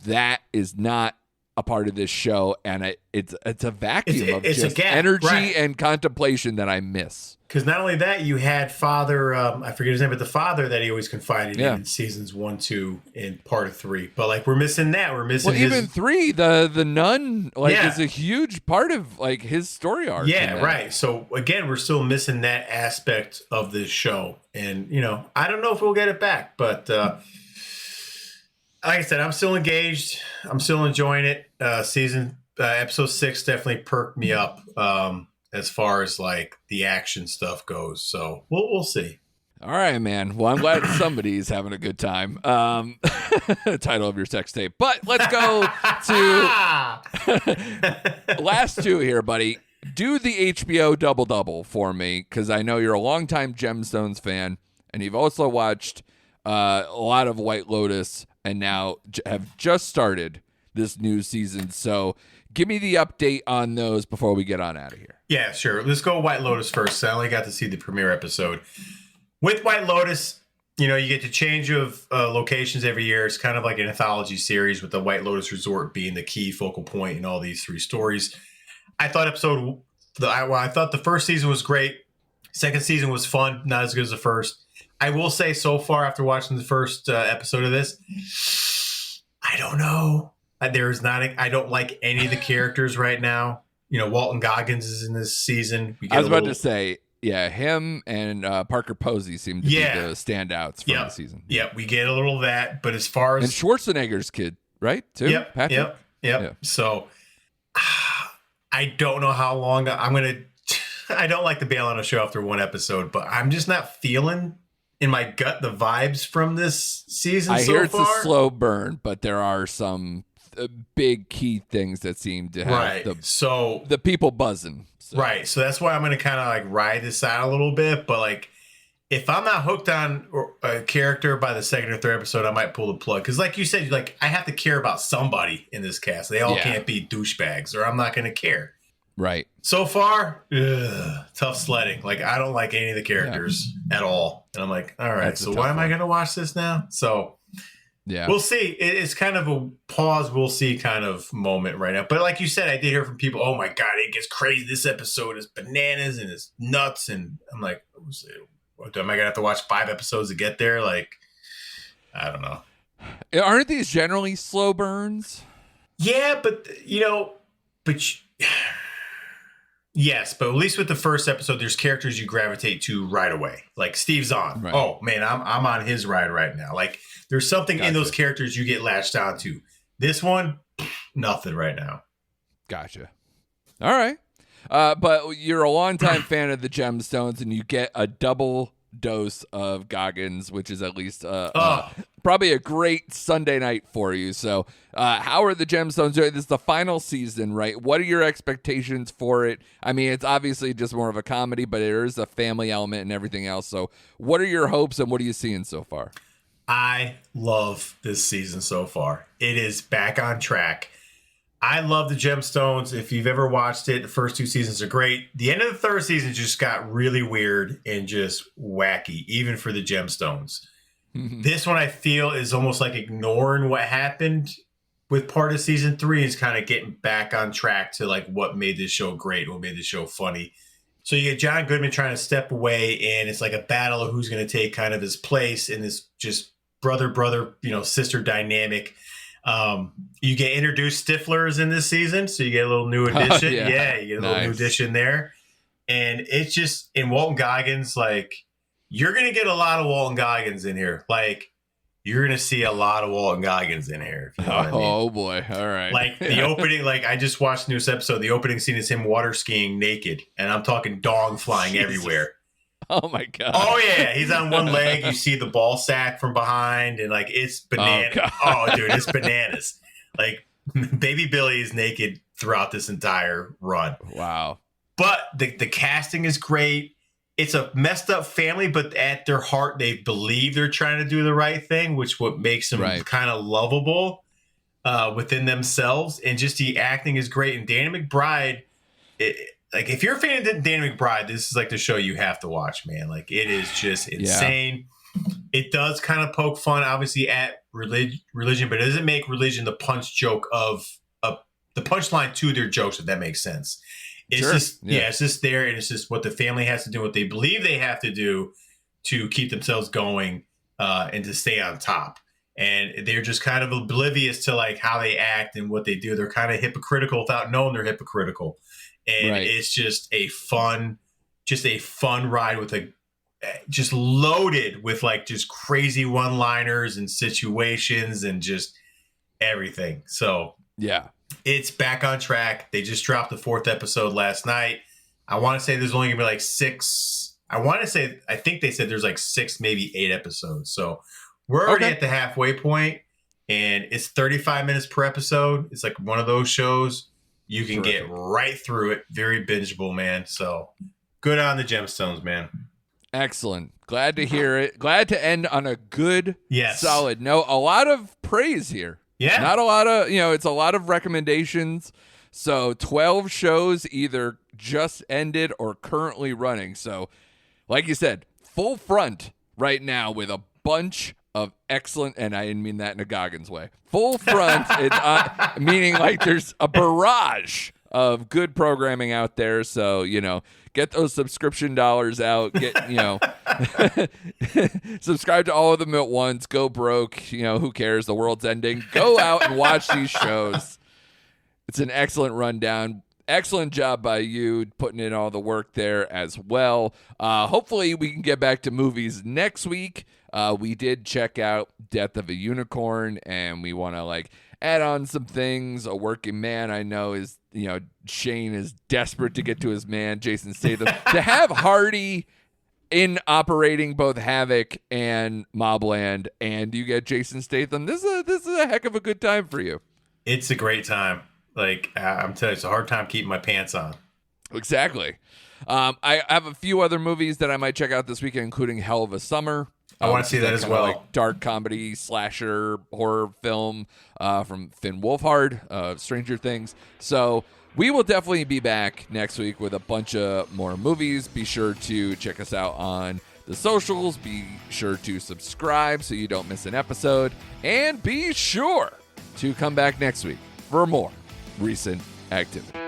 That is not a part of this show, and it's a vacuum of just energy and contemplation that I miss. Because not only that, you had Father, I forget his name, but the father that he always confided in seasons 1, 2, and part of 3. But like, we're missing that. We're missing even 3. The nun is a huge part of like his story arc. Yeah, right. So again, we're still missing that aspect of this show, and I don't know if we'll get it back, but like I said, I'm still engaged. I'm still enjoying it. Episode 6 definitely perked me up. As far as like the action stuff goes. So we'll see. All right, man. Well, I'm glad somebody's having a good time. Title of your sex tape. But let's go to last 2 here, buddy. do the HBO double for me, because I know you're a longtime Gemstones fan, and you've also watched a lot of White Lotus, and now have just started this new season. So give me the update on those before we get on out of here. Yeah, sure. Let's go White Lotus first. I only got to see the premiere episode. With White Lotus, you get to change of locations every year. It's kind of like an anthology series, with the White Lotus Resort being the key focal point in all these 3 stories. I thought the first season was great. Second season was fun, not as good as the first. I will say, so far, after watching the first episode of this, I don't know. I don't like any of the characters right now. Walton Goggins is in this season. I was about to say, yeah, him and Parker Posey seem to be the standouts from the season. Yeah, we get a little of that, but as far as... And Schwarzenegger's kid, right? Too? Yep, Patrick? Yep. So, I don't know how long I'm going to... I don't like to bail on a show after one episode, but I'm just not feeling in my gut the vibes from this season so far. I hear it's a slow burn, but there are some big key things that seem to have the people buzzing. So. Right. So that's why I'm going to kind of ride this out a little bit. But if I'm not hooked on a character by the second or third episode, I might pull the plug. Because like you said, I have to care about somebody in this cast. They all can't be douchebags, or I'm not going to care. Right. So far, tough sledding. I don't like any of the characters at all. And I'm like, all right, so why am I going to watch this now? So yeah, we'll see. It's kind of a pause. We'll see kind of moment right now. But like you said, I did hear from people, oh my God, it gets crazy. This episode is bananas and it's nuts. And I'm like, am I going to have to watch 5 episodes to get there? I don't know. Aren't these generally slow burns? Yeah, but yes, but at least with the first episode, there's characters you gravitate to right away. Like Steve Zahn. Right. Oh man, I'm on his ride right now. There's something in those characters you get latched onto. This one, nothing right now. Gotcha. All right. But you're a longtime fan of the Gemstones, and you get a double dose of Goggins, which is at least probably a great Sunday night for you. So how are the Gemstones doing? This is the final season, right? What are your expectations for it? I mean, it's obviously just more of a comedy, but there is a family element and everything else. So what are your hopes, and what are you seeing so far? I love this season so far. It is back on track. I love the Gemstones. If you've ever watched it, the first 2 seasons are great. The end of the third season just got really weird and just wacky, even for the Gemstones. This one, I feel, is almost like ignoring what happened with part of season 3, is kind of getting back on track to what made this show great, what made this show funny. So you get John Goodman trying to step away, and it's like a battle of who's going to take kind of his place in this just brother, sister dynamic. You get introduced Stiflers in this season, so you get a little new addition. Yeah, you get a little new addition there. And it's just, in Walton Goggins, you're going to get a lot of Walton Goggins in here. You're going to see a lot of Walton Goggins in here. If you know what I mean. Oh, boy. All right. The opening, I just watched the newest episode. The opening scene is him water skiing naked, and I'm talking dong flying everywhere. Oh, my God. Oh, yeah. He's on one leg. You see the ball sack from behind, and it's bananas. Oh, dude, it's bananas. Baby Billy is naked throughout this entire run. Wow. But the casting is great. It's a messed up family, but at their heart, they believe they're trying to do the right thing, which what makes them kind of lovable within themselves. And just the acting is great. And Danny McBride, if you're a fan of Danny McBride, this is the show you have to watch, man. It is just insane. Yeah. It does kind of poke fun, obviously, at religion, but it doesn't make religion the punch joke of the punchline to their jokes, if that makes sense. It's it's just there, and it's just what the family has to do, what they believe they have to do to keep themselves going and to stay on top. And they're just kind of oblivious to how they act and what they do. They're kind of hypocritical without knowing they're hypocritical. And it's just a fun ride with just loaded with just crazy one-liners and situations and just everything. So yeah, it's back on track. They just dropped the 4th episode last night. I want to say there's only gonna be 6. I think they said there's 6, maybe 8 episodes. So we're already at the halfway point, and it's 35 minutes per episode. It's one of those shows You can get right through it. Very bingeable, man. So good on the Gemstones, man. Excellent. Glad to hear it. Glad to end on a good, solid note. A lot of praise here. Yeah. Not a lot of, it's a lot of recommendations. So 12 shows either just ended or currently running. So like you said, full front right now with a bunch of excellent, and I didn't mean that in a Goggins way. Full front, it's meaning like there's a barrage of good programming out there. So, get those subscription dollars out. Get, subscribe to all of them at once. Go broke. Who cares? The world's ending. Go out and watch these shows. It's an excellent rundown. Excellent job by you putting in all the work there as well. Hopefully we can get back to movies next week. We did check out Death of a Unicorn, and we want to add on some things. A Working Man, I know, is, Shane is desperate to get to his man, Jason Statham. To have Hardy in operating both Havoc and Mobland, and you get Jason Statham, this is a heck of a good time for you. It's a great time. I'm telling you, it's a hard time keeping my pants on. Exactly. I have a few other movies that I might check out this weekend, including Hell of a Summer. I want to see that as well. Dark comedy, slasher, horror film from Finn Wolfhard, Stranger Things. So we will definitely be back next week with a bunch of more movies. Be sure to check us out on the socials. Be sure to subscribe so you don't miss an episode. And be sure to come back next week for more recent activity.